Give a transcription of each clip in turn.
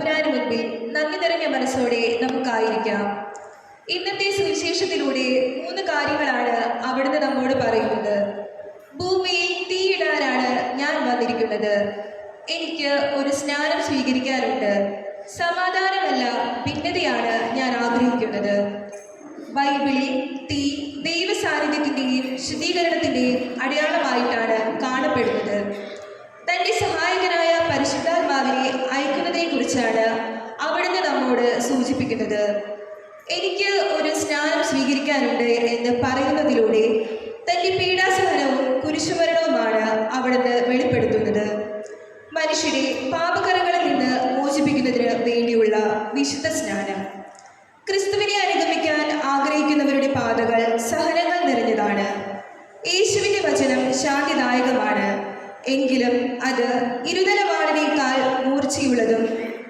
തമ്പുരാന് മുൻപിൽ നന്ദി നിറഞ്ഞ മനസ്സോടെ നമുക്കായിരിക്കാം. ഇന്നത്തെ സുവിശേഷത്തിലൂടെ 3 കാര്യങ്ങളാണ് അവിടുന്ന് നമ്മോട് പറയുന്നത്. ഭൂമിയിൽ തീയിടാനാണ് ഞാൻ വന്നിരിക്കുന്നത്. എനിക്ക് ഒരു സ്നാനം സ്വീകരിക്കാനുണ്ട്. സമാധാനമല്ല, ഭിന്നതയാണ് ഞാൻ ആഗ്രഹിക്കുന്നത്. ബൈബിളിൽ തീ ദൈവ സാന്നിധ്യത്തിൻ്റെയും ശുദ്ധീകരണത്തിൻ്റെയും അടയാളമായിട്ടാണ് കാണപ്പെടുന്നത്. തൻ്റെ സഹായകനായ പരിശുദ്ധാത്മാവിനെ അയക്കുന്നതിനെക്കുറിച്ചാണ് അവിടുന്ന് നമ്മോട് സൂചിപ്പിക്കുന്നത്. എനിക്ക് ഒരു സ്നാനം സ്വീകരിക്കാനുണ്ട് എന്ന് പറയുന്നതിലൂടെ തൻ്റെ പീഡാസഹനവും കുരിശുമരണവുമാണ് അവിടുന്ന് വെളിപ്പെടുത്തുന്നത്. മനുഷ്യരെ പാപകരങ്ങളിൽ നിന്ന് മോചിപ്പിക്കുന്നതിന് വേണ്ടിയുള്ള വിശുദ്ധ സ്നാനം. ക്രിസ്തുവിനെ അനുഗമിക്കാൻ ആഗ്രഹിക്കുന്നവരുടെ പാതകൾ സഹനങ്ങൾ നിറഞ്ഞതാണ്. യേശുവിൻ്റെ വചനം ശാന്തിദായകമാണ്. എങ്കിലും അത് ഇരുതലവാളിനേക്കാൾ മൂർച്ചയുള്ളതും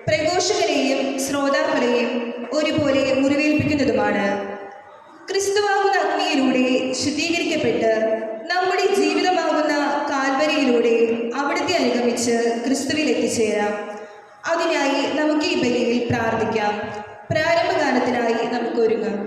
പ്രഘോഷകരെയും ശ്രോതാക്കളെയും ഒരുപോലെ മുറിവേൽപ്പിക്കുന്നതുമാണ്. ക്രിസ്തുവാകുന്ന അഗ്നിയിലൂടെ ശുദ്ധീകരിക്കപ്പെട്ട് നമ്മുടെ ജീവിതമാകുന്ന കാൽവരിയിലൂടെ അവിടുത്തെ അനുഗമിച്ച് ക്രിസ്തുവിൽ എത്തിച്ചേരാം. അതിനായി നമുക്ക് ഈ ബലിയിൽ പ്രാർത്ഥിക്കാം. പ്രാരംഭഗാനത്തിനായി നമുക്ക് ഒരുങ്ങാം.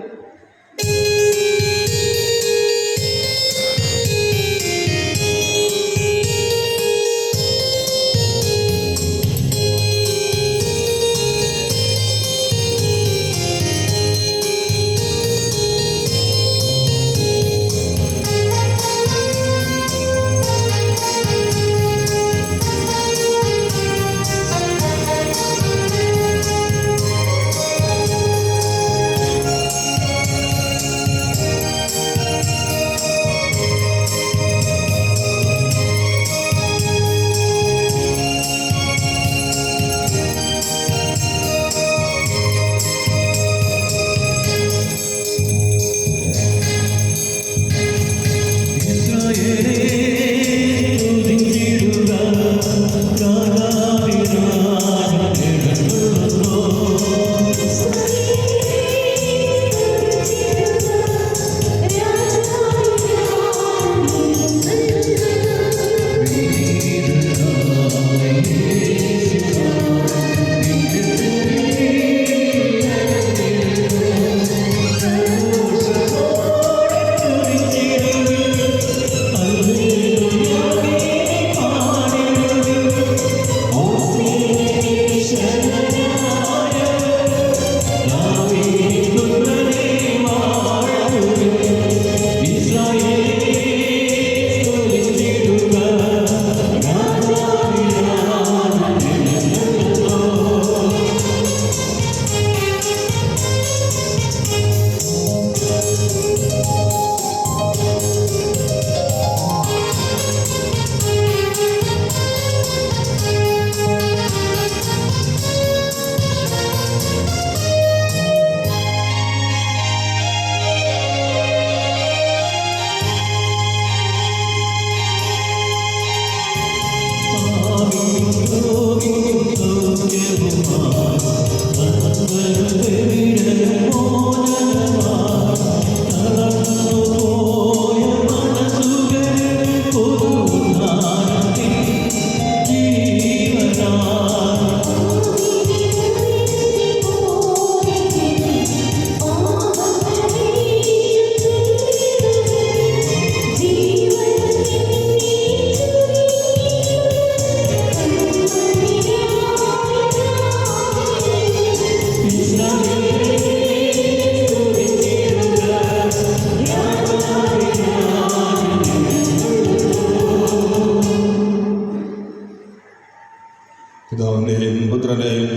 പിതാവിൻ്റെയും പുത്രനെയും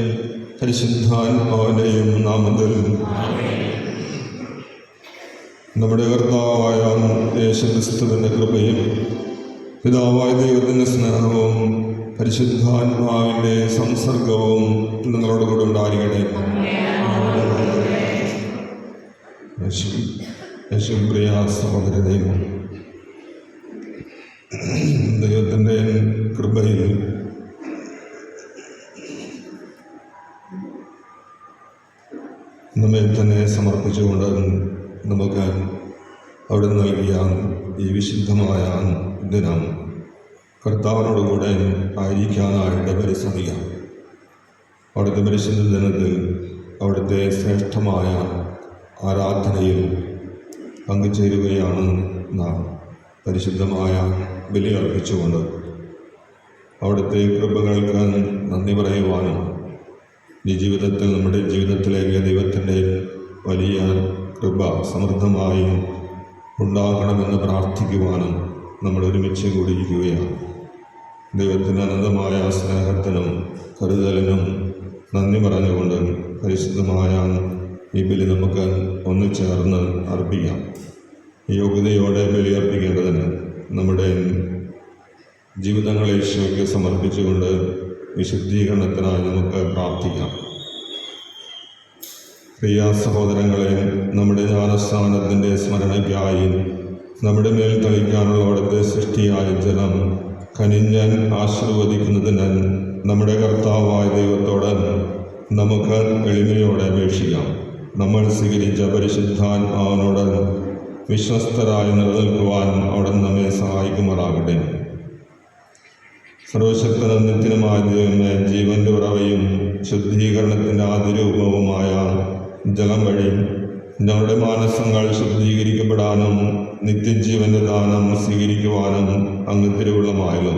പരിശുദ്ധാത്മാവിൻ്റെയും നാമത്തിൽ നമ്മുടെ കർത്താവായ യേശുക്രിസ്തുവിൻ്റെ കൃപയും പിതാവായ ദൈവത്തിൻ്റെ സ്നേഹവും പരിശുദ്ധാത്മാവിൻ്റെ സംസർഗവും നിങ്ങളോട് കൂടെ ഉണ്ടായിരിക്കട്ടെ. യേശുപ്രിയ സഹോദരനെയും ദൈവത്തിൻ്റെ കൃപയിൽ നമ്മെ തന്നെ സമർപ്പിച്ചുകൊണ്ട് നമുക്ക് അവിടെ നൽകിയ ഈ വിശുദ്ധമായ ദിനം കർത്താവിനോടുകൂടെ ആയിരിക്കാനായിട്ട് പരിശ്രമിക്കാം. അവിടുത്തെ പരിശുദ്ധ ദിനത്തിൽ അവിടുത്തെ ശ്രേഷ്ഠമായ ആരാധനയിൽ പങ്കുചേരുകയാണ് നാം. പരിശുദ്ധമായ ബലി അർപ്പിച്ചുകൊണ്ട് അവിടുത്തെ കൃപകൾക്ക് നന്ദി പറയുവാനും ഈ ജീവിതത്തിൽ നമ്മുടെ ജീവിതത്തിലേക്ക് ദൈവത്തിൻ്റെ വലിയ കൃപ സമൃദ്ധമായി ഉണ്ടാകണമെന്ന് പ്രാർത്ഥിക്കുവാനും നമ്മൾ ഒരുമിച്ച് കൂടിയിരിക്കുകയാണ്. ദൈവത്തിൻ്റെ അനന്തമായ സ്നേഹത്തിനും കരുതലിനും നന്ദി പറഞ്ഞുകൊണ്ട് പരിശുദ്ധമായ ഈ ബലി നമുക്ക് ഒന്ന് ചേർന്ന് അർപ്പിക്കാം. യോഗ്യതയോടെ ബലി അർപ്പിക്കേണ്ടതിന് നമ്മുടെ ജീവിതങ്ങളെ ഈശോയ്ക്ക് സമർപ്പിച്ചുകൊണ്ട് വിശുദ്ധീകരണത്തിനായി നമുക്ക് പ്രാർത്ഥിക്കാം. പ്രിയ സഹോദരങ്ങളെ, നമ്മുടെ ജ്ഞാനസ്നാനത്തിൻ്റെ സ്മരണയ്ക്കായി നമ്മുടെ മേൽ തളിക്കാനുള്ള അവിടുത്തെ സൃഷ്ടിയായ ജലം കനിഞ്ഞാൻ ആശീർവദിക്കുന്നതിന് നമ്മുടെ കർത്താവായ ദൈവത്തോട് നമുക്ക് എളിമയോടെ അപേക്ഷിക്കാം. നമ്മൾ സ്വീകരിച്ച പരിശുദ്ധാത്മാവിനോട് വിശ്വസ്തരായി നിലനിൽക്കുവാൻ അവിടെ നമ്മെ സഹായിക്കുമാറാകട്ടെ. സർവശക്തനും നിത്യനുമായ ദൈവമേ, ജീവന്റെ ഉറവയും ശുദ്ധീകരണത്തിൻ്റെ ആദിരൂപവുമായ ജലം വഴി ഞങ്ങളുടെ മാനസങ്ങൾ ശുദ്ധീകരിക്കപ്പെടാനും നിത്യജീവന്റെ ദാനം സ്വീകരിക്കുവാനും അങ്ങ് തിരുവുള്ളമായല്ലോ.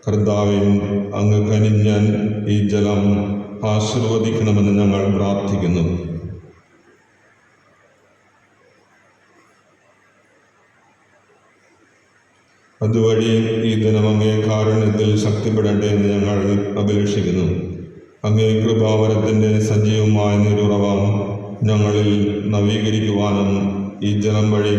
കർത്താവേ, അങ്ങ് കനിഞ്ഞാൻ ഈ ജലം ആശീർവദിക്കണമെന്ന് ഞങ്ങൾ പ്രാർത്ഥിക്കുന്നു. അതുവഴി ഈ ദിനം അങ്ങേ കാരുണ്യത്തിൽ ശക്തിപ്പെടട്ടെ എന്ന് ഞങ്ങൾ അഭിലഷിക്കുന്നു. അങ്ങേ കൃപാവരത്തിൻ്റെ സജീവമായ നീരുറവ ഞങ്ങളിൽ നവീകരിക്കുവാനും ഈ ജലം വഴി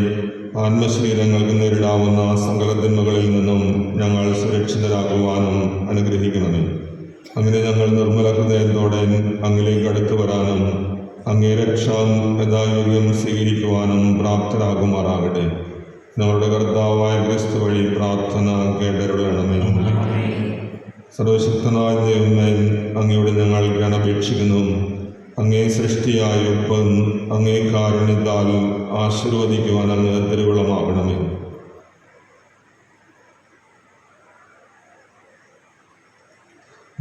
ആത്മശരീരങ്ങൾക്ക് നേരിടാവുന്ന സകലത്തിന്മകളിൽ നിന്നും ഞങ്ങൾ സുരക്ഷിതരാക്കുവാനും അനുഗ്രഹിക്കണമേ. അങ്ങനെ ഞങ്ങൾ നിർമ്മല ഹൃദയത്തോടെ അങ്ങിലേക്ക് അടുത്തു വരാനും അങ്ങേ രക്ഷാം യഥായോഗ്യം സ്വീകരിക്കുവാനും പ്രാപ്തരാകുമാറാകട്ടെ. ഞങ്ങളുടെ കർത്താവായ ക്രിസ്തു വഴി പ്രാർത്ഥന കേട്ടരുളണമേ. സർവശക്തനായ ദൈവമേ, അങ്ങയോട് ഞങ്ങൾ അപേക്ഷിക്കുന്നു. അങ്ങേ സൃഷ്ടിയായ ഒപ്പം അങ്ങേ കാരുണ്യത്താൽ ആശീർവദിക്കുവാൻ അങ്ങ് തിരുവുള്ളമാകണമേ.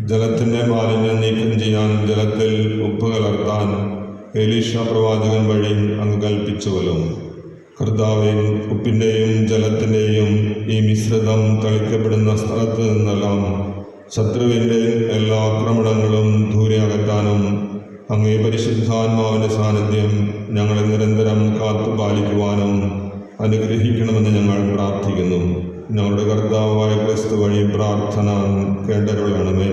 ജലത്തിൻ്റെ മാലിന്യം നീക്കം ചെയ്യാൻ ജലത്തിൽ ഉപ്പ് കലർത്താൻ എലീഷ പ്രവാചകൻ വഴി അങ്ങ് കൽപ്പിച്ചുവല്ലോ. കർത്താവേ, ഉപ്പിൻ്റെയും ജലത്തിൻ്റെയും ഈ മിശ്രിതം തളിക്കപ്പെടുന്ന സ്ഥലത്ത് നിന്നെല്ലാം ശത്രുവിൻ്റെ എല്ലാ ആക്രമണങ്ങളും ദൂരെ അകറ്റാനും അങ്ങേ പരിശുദ്ധാത്മാവിൻ്റെ സാന്നിധ്യം ഞങ്ങളെ നിരന്തരം കാത്തുപാലിക്കുവാനും അനുഗ്രഹിക്കണമെന്ന് ഞങ്ങൾ പ്രാർത്ഥിക്കുന്നു. ഞങ്ങളുടെ കർത്താവായ ക്രിസ്തു വഴി പ്രാർത്ഥന കേട്ടരുളണമേ.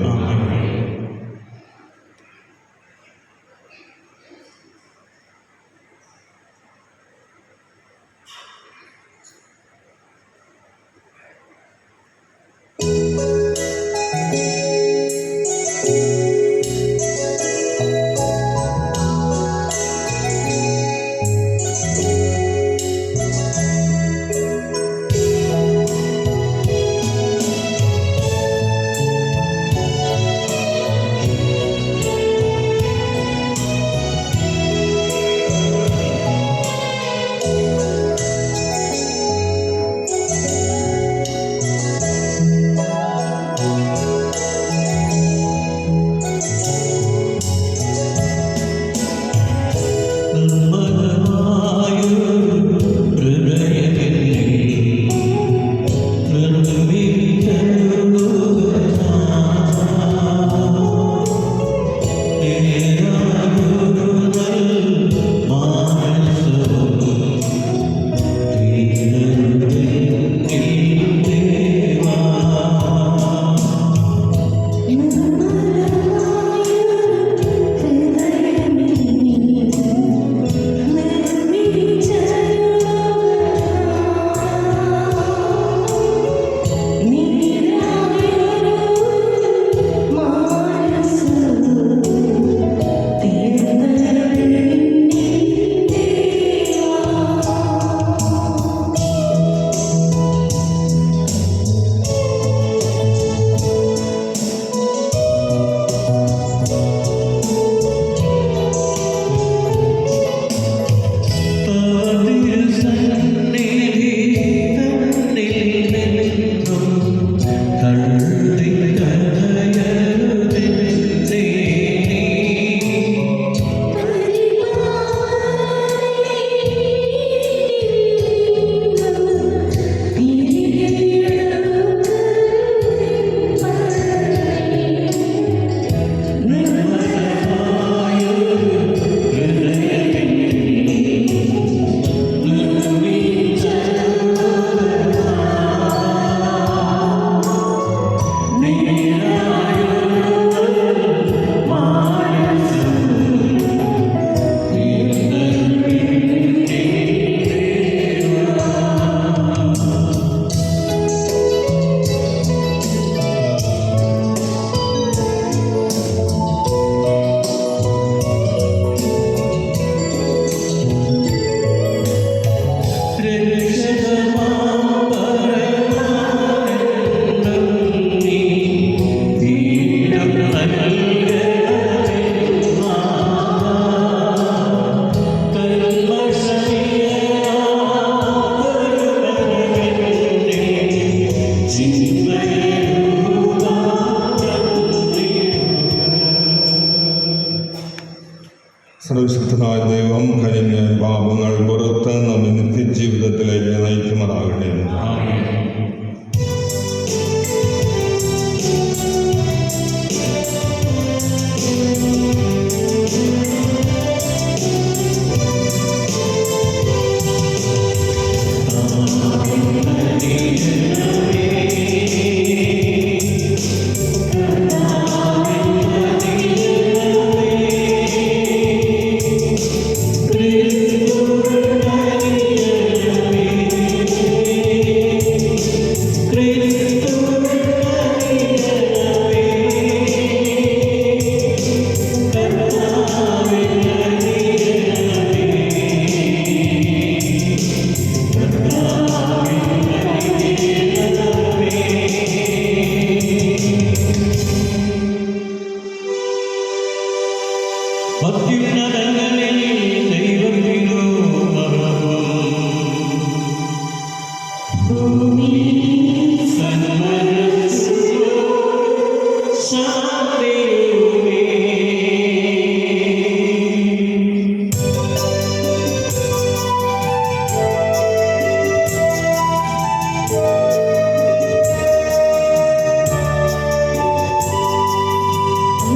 സർവശക്തനായ ദൈവം കനിഞ്ഞ പാപങ്ങൾ പുറത്ത് നമ്മെ നിത്യജീവിതത്തിലേക്ക് നയിക്കുമാറാകട്ടെ. അത്യുന്നതങ്ങളിൽ ദൈവത്തിനു മഹത്വം. ഭൂമിയിൽ സന്മനസ്സുള്ളോർ ശാന്തിയുമേ. Oh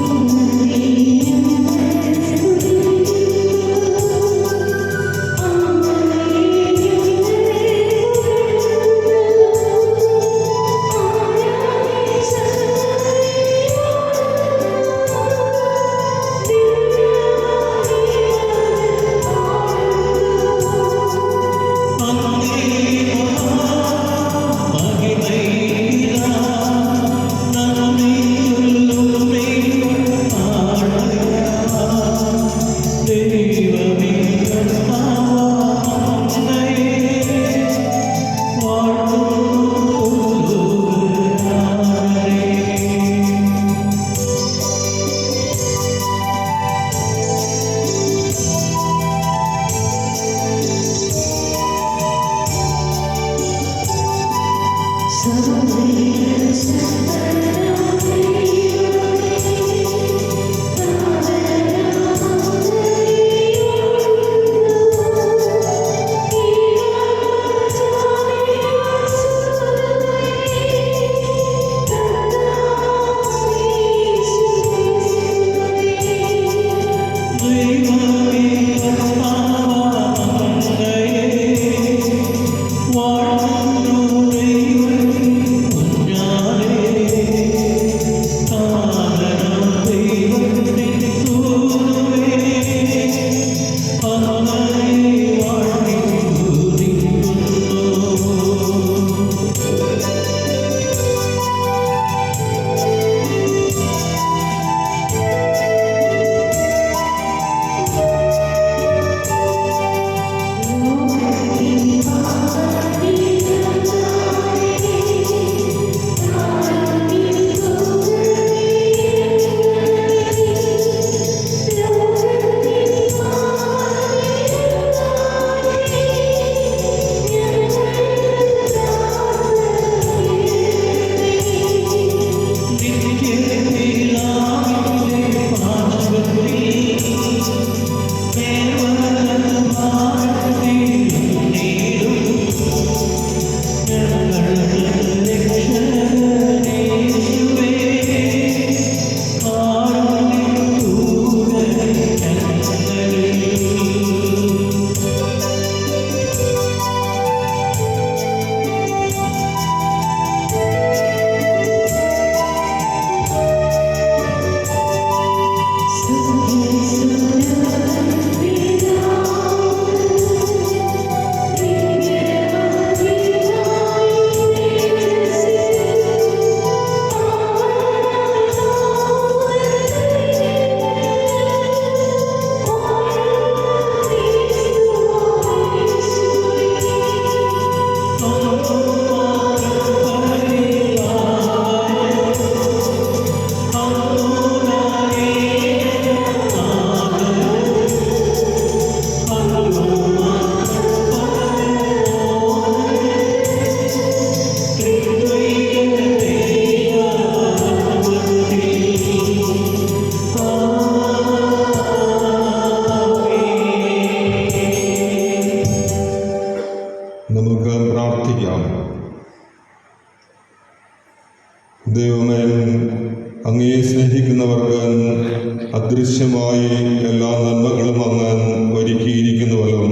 അദൃശ്യമായി എല്ലാ നന്മകളും അങ്ങ് ഒരുക്കിയിരിക്കുന്നുവല്ലോ.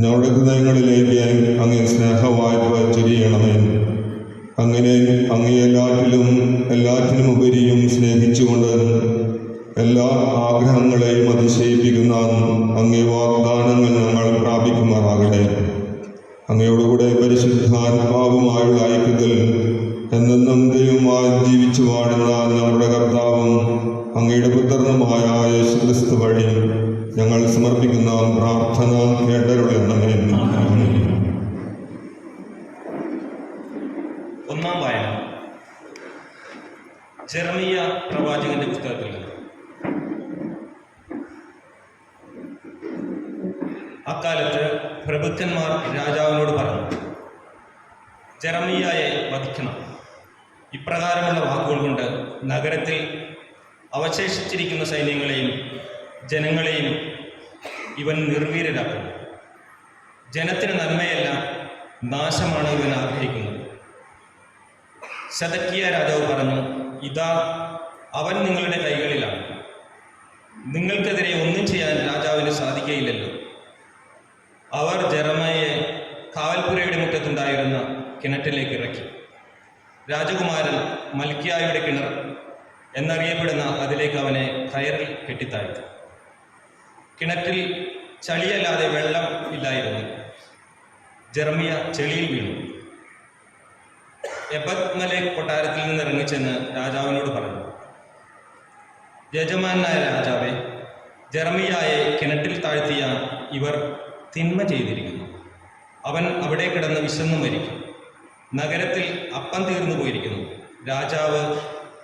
ഞങ്ങളുടെ ഹൃദയങ്ങളിലേക്ക് അങ്ങേ സ്നേഹവായ്പ ചൊരിയണമേ. അങ്ങനെ അങ്ങേ എല്ലാറ്റിനും ഉപരിയും സ്നേഹിച്ചുകൊണ്ട് എല്ലാ ആഗ്രഹങ്ങളെയും അതിശയിപ്പിക്കുന്ന അങ്ങേ വാഗ്ദാനങ്ങൾ ഞങ്ങൾ പ്രാപിക്കുമാറാകട്ടെ. അങ്ങയോടുകൂടെ പരിശുദ്ധാത്മാവുമായുള്ള ഐക്യത്തിൽ എന്നെന്നും ദൈവമായി ജീവിച്ചു വാഴുന്ന ഞങ്ങളുടെ കർത്താവും അങ്ങയുടെ പുത്രനുമായ യേശുക്രിസ്തു വഴി ഞങ്ങൾ സമർപ്പിക്കുന്ന പ്രാർത്ഥന കേട്ടരുളണമേ. ഒന്നാം വായന ജെറമിയ പ്രവാചകന്റെ പുസ്തകത്തിൽ നിന്ന്. അക്കാലത്ത് പ്രഭുക്കന്മാർ രാജാവിനോട് പറഞ്ഞു, ജെറമിയായെ വധിക്കണം. ഇപ്രകാരമുള്ള വാക്കുകൾ കൊണ്ട് നഗരത്തിൽ അവശേഷിച്ചിരിക്കുന്ന സൈന്യങ്ങളെയും ജനങ്ങളെയും ഇവൻ നിർവീര്യരാക്കും. ജനത്തിന് നന്മയല്ല, നാശമാണ് ഇവൻ ആഗ്രഹിക്കുന്നത്. സെദക്കിയ രാജാവ് പറഞ്ഞു, ഇതാ അവൻ നിങ്ങളുടെ കൈകളിലാണ്. നിങ്ങൾക്കെതിരെ ഒന്നും ചെയ്യാൻ രാജാവിന് സാധിക്കുകയില്ലല്ലോ. അവർ ജെറമിയയെ കാവൽപ്പുരയുടെ മുറ്റത്തുണ്ടായിരുന്ന കിണറ്റിലേക്ക് ഇറക്കി. രാജകുമാരൻ മൽക്കിയായുടെ കിണർ എന്നറിയപ്പെടുന്ന അതിലേക്ക് അവനെ കയറിൽ കെട്ടിത്താഴ്ത്തി. കിണറ്റിൽ ചളിയല്ലാതെ വെള്ളം ഇല്ലായിരുന്നു. ജെറമിയ ചെളിയിൽ വീണു. എബദ്മലേക്ക് കൊട്ടാരത്തിൽ നിന്ന് ഇറങ്ങിച്ചെന്ന് രാജാവിനോട് പറഞ്ഞു, യജമാനായ രാജാവേ, ജെറമിയായെ കിണറ്റിൽ താഴ്ത്തിയ ഇവർ തിന്മ ചെയ്തിരിക്കുന്നു. അവൻ അവിടെ കിടന്ന് വിശന്നു മരിക്കും. നഗരത്തിൽ അപ്പം തീർന്നു പോയിരിക്കുന്നു. രാജാവ്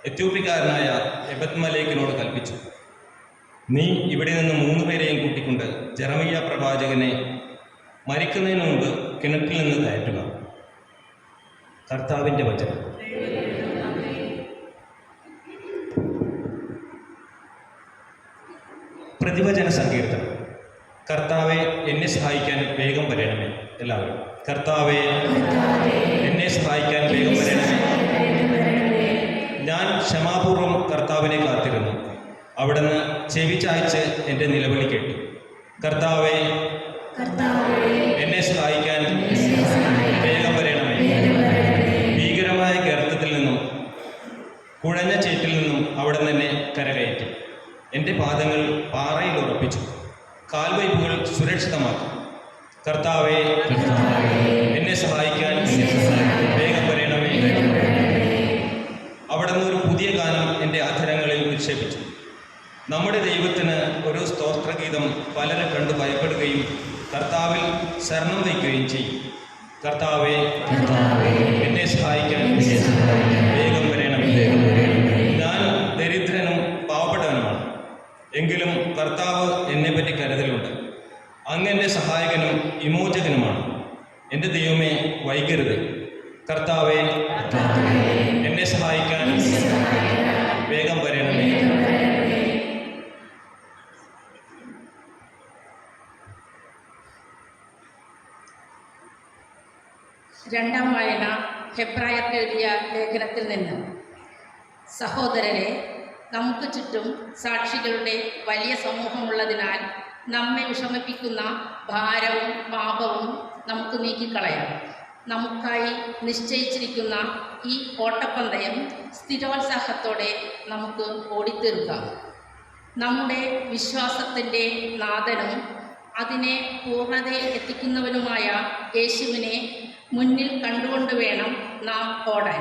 എത്യോപ്യക്കാരനായ എബദ്മലേക്കിനോട് കൽപ്പിച്ചു, നീ ഇവിടെ നിന്ന് 3 പേരെയും കൂട്ടിക്കൊണ്ട് ജെറമിയ പ്രവാചകനെ മരിക്കുന്നതിന് മുമ്പ് കിണറ്റിൽ നിന്ന് കയറ്റുക. കർത്താവിൻ്റെ വചനം. പ്രതിവചന സങ്കീർത്തനം. കർത്താവെ, എന്നെ സഹായിക്കാൻ വേഗം വരണമേ. എല്ലാവരും കർത്താവെ, എന്നെ സഹായിക്കാൻ വേഗം വരണമേ. ഞാൻ ക്ഷമാപൂർവം കർത്താവിനെ കാത്തിരുന്നു. അവിടുന്ന് ചെവി ചായ്ച്ച് എൻ്റെ നിലവിളി കേട്ടു. കർത്താവെ, എന്നെ സഹായിക്കാൻ വേഗം വരണമേ. ഭീകരമായ ഗർത്തത്തിൽ നിന്നും കുഴഞ്ഞ ചേറ്റിൽ നിന്നും അവിടുന്ന് എന്നെ കരകയറ്റി. എൻ്റെ പാദങ്ങൾ പാറയിൽ ഉറപ്പിച്ചു, കാൽവയ്പുകൾ സുരക്ഷിതമാക്കി. കർത്താവെ, എന്നെ സഹായിക്കാൻ വേഗം വരണമേ. അവിടുന്ന് ഒരു പുതിയ ഗാനം എൻ്റെ അധരങ്ങളിൽ നിക്ഷേപിച്ചു. നമ്മുടെ ദൈവത്തിന് ഒരു സ്തോത്രഗീതം പലരും കണ്ടു ഭയപ്പെടുകയും കർത്താവിൽ ശരണം വയ്ക്കുകയും ചെയ്യും. കർത്താവെ, എന്നെ സഹായിക്കാൻ വേഗം വരണമേ. ഞാൻ ദരിദ്രനും പാവപ്പെട്ടവനുമാണ്, എങ്കിലും കർത്താവ് എന്നെപ്പറ്റി കരുതലുണ്ട്. അങ്ങ് എൻ്റെ സഹായകനും വിമോചകനുമാണ്. എൻ്റെ ദൈവമേ, വൈകരുത്. കർത്താവെ, എന്നെ സഹായിക്കാൻ വേഗം വരണമേ. രണ്ടാം വായന ഹെബ്രായർക്ക് എഴുതിയ ലേഖനത്തിൽ നിന്ന്. സഹോദരരെ, നമുക്ക് ചുറ്റും സാക്ഷികളുടെ വലിയ സമൂഹമുള്ളതിനാൽ നമ്മെ വിഷമിപ്പിക്കുന്ന ഭാരവും പാപവും നമുക്ക് നീക്കിക്കളയാം. നമുക്കായി നിശ്ചയിച്ചിരിക്കുന്ന ഈ ഓട്ടപ്പന്തയം സ്ഥിരോത്സാഹത്തോടെ നമുക്ക് ഓടിത്തീർക്കാം. നമ്മുടെ വിശ്വാസത്തിൻ്റെ നാഥനും അതിനെ പൂർണ്ണതയിൽ എത്തിക്കുന്നവനുമായ യേശുവിനെ മുന്നിൽ കണ്ടുകൊണ്ട് വേണം നാം ഓടാൻ.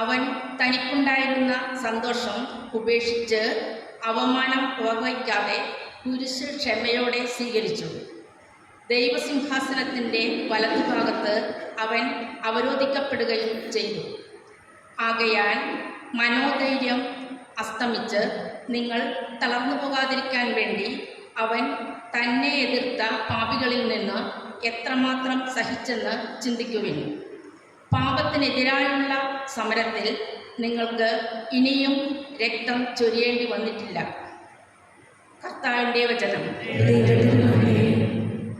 അവൻ തനിക്കുണ്ടായിരുന്ന സന്തോഷം ഉപേക്ഷിച്ച് അവമാനം വകവയ്ക്കാതെ കുരിശ് ക്ഷമയോടെ സ്വീകരിച്ചു. ദൈവസിംഹാസനത്തിൻ്റെ വലതുഭാഗത്ത് അവൻ അവരോധിക്കപ്പെടുകയും ചെയ്തു. ആകയാൽ മനോധൈര്യം അസ്തമിച്ച് നിങ്ങൾ തളർന്നു പോകാതിരിക്കാൻ വേണ്ടി അവൻ തന്നെ എതിർത്ത പാപികളിൽ നിന്ന് എത്രമാത്രം സഹിച്ചെന്ന് ചിന്തിക്കുവിൻ. പാപത്തിനെതിരായുള്ള സമരത്തിൽ നിങ്ങൾക്ക് ഇനിയും രക്തം ചൊരിയേണ്ടി വന്നിട്ടില്ല. കർത്താവിൻ്റെ വചനം.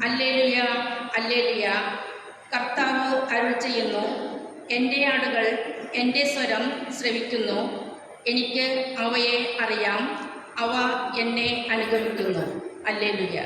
Hallelujah, hallelujah. കർത്താവ് അരുൾ ചെയ്യുന്നു, എൻ്റെ ആടുകൾ എൻ്റെ സ്വരം ശ്രവിക്കുന്നു, എനിക്ക് അവയെ അറിയാം, അവ എന്നെ അനുഗമിക്കുന്നു. ഹല്ലേലൂയ.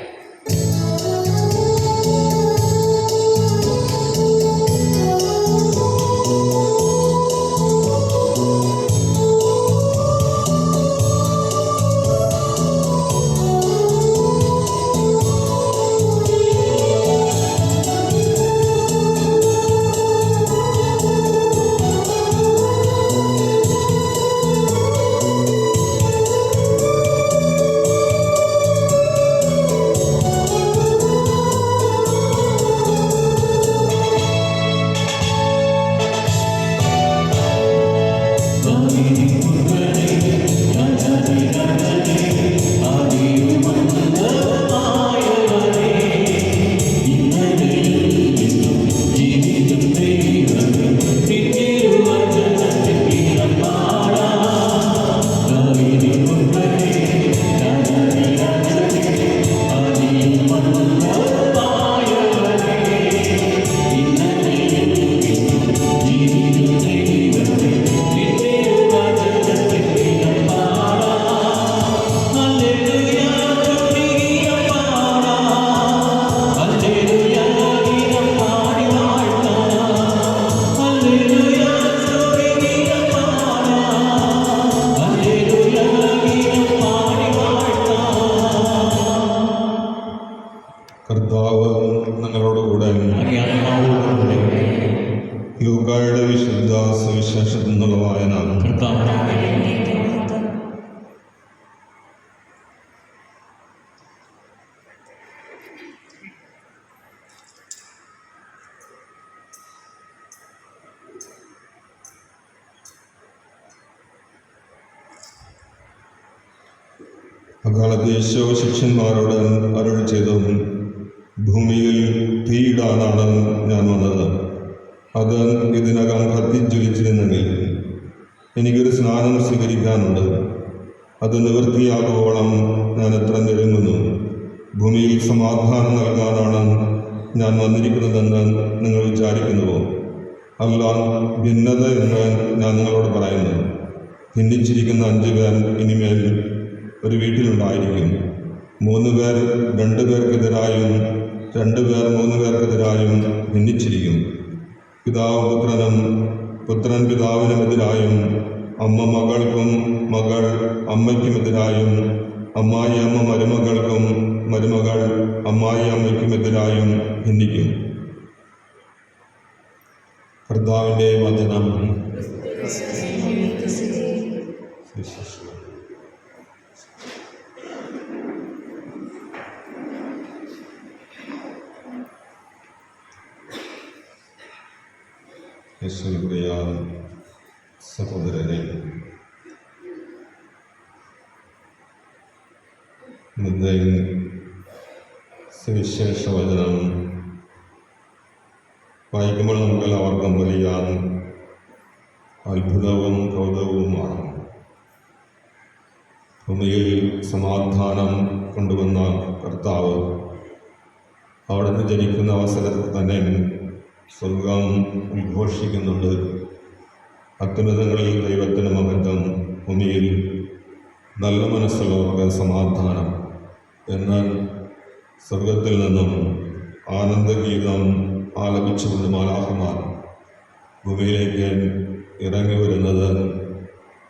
കർത്താവ് നിങ്ങളോടുകൂടെ. ലൂക്കായുടെ വിശുദ്ധ സുവിശേഷത്തിൽ നിന്നുള്ള വായന. അക്കാലത്ത് യേശു ശിഷ്യന്മാരോട് അരുൾ ചെയ്തു, ഭൂമിയിൽ തീയിടാനാണ് ഞാൻ വന്നത്. അത് ഇതിനകം കത്തിജ്വലിച്ചിരുന്നെങ്കിൽ എനിക്കൊരു സ്നാനം സ്വീകരിക്കാനുണ്ട്. അത് നിവൃത്തിയാകുവോളം ഞാൻ എത്ര ഞെരുങ്ങുന്നു. ഭൂമിയിൽ സമാധാനം നൽകാനാണ് ഞാൻ വന്നിരിക്കുന്നതെന്ന് നിങ്ങൾ വിചാരിക്കുന്നുവോ? അല്ല, ഭിന്നത എന്ന് ഞാൻ നിങ്ങളോട് പറയുന്നു. ഭിന്നിച്ചിരിക്കുന്ന 5 പേർ ഇനിമേൽ ഒരു വീട്ടിലുണ്ടായിരിക്കും. 3 പേർ 2 പേർക്കെതിരായും 2 പേർ 3 പേർക്കെതിരായും ഭിന്നിച്ചിരിക്കും. പിതാവ് പുത്രനും പുത്രൻ പിതാവിനുമെതിരായും അമ്മ മകൾക്കും മകൾ അമ്മയ്ക്കുമെതിരായും അമ്മായി അമ്മ മരുമകൾക്കും മരുമകൾ അമ്മായി അമ്മയ്ക്കുമെതിരായും ഭിന്നിക്കും. കർത്താവിൻ്റെ വചനം. യേശുവിന്റെ സഹോദരനെ, ഇന്നത്തെ സുവിശേഷ വചനം വായിക്കുമ്പോൾ നമുക്കെല്ലാവർക്കും വലിയ അത്ഭുതവും കൗതുകവുമാണ്. ഭൂമിയിൽ സമാധാനം കൊണ്ടുവന്ന കർത്താവ് അവിടുന്ന് ജനിക്കുന്ന അവസരത്തിൽ തന്നെ സ്വർഗം ഉദ്ഘോഷിക്കുന്നുണ്ട്. അത്യുന്നതങ്ങളിൽ ദൈവത്തിന് മഹത്വം, ഭൂമിയിൽ നല്ല മനസ്സുള്ളവർക്ക് സമാധാനം. എന്നാൽ സ്വർഗത്തിൽ നിന്നും ആനന്ദഗീതം ആലപിച്ചുകൊണ്ട് മാലാഖമാർ ഭൂമിയിലേക്ക് ഇറങ്ങി വരുന്നത്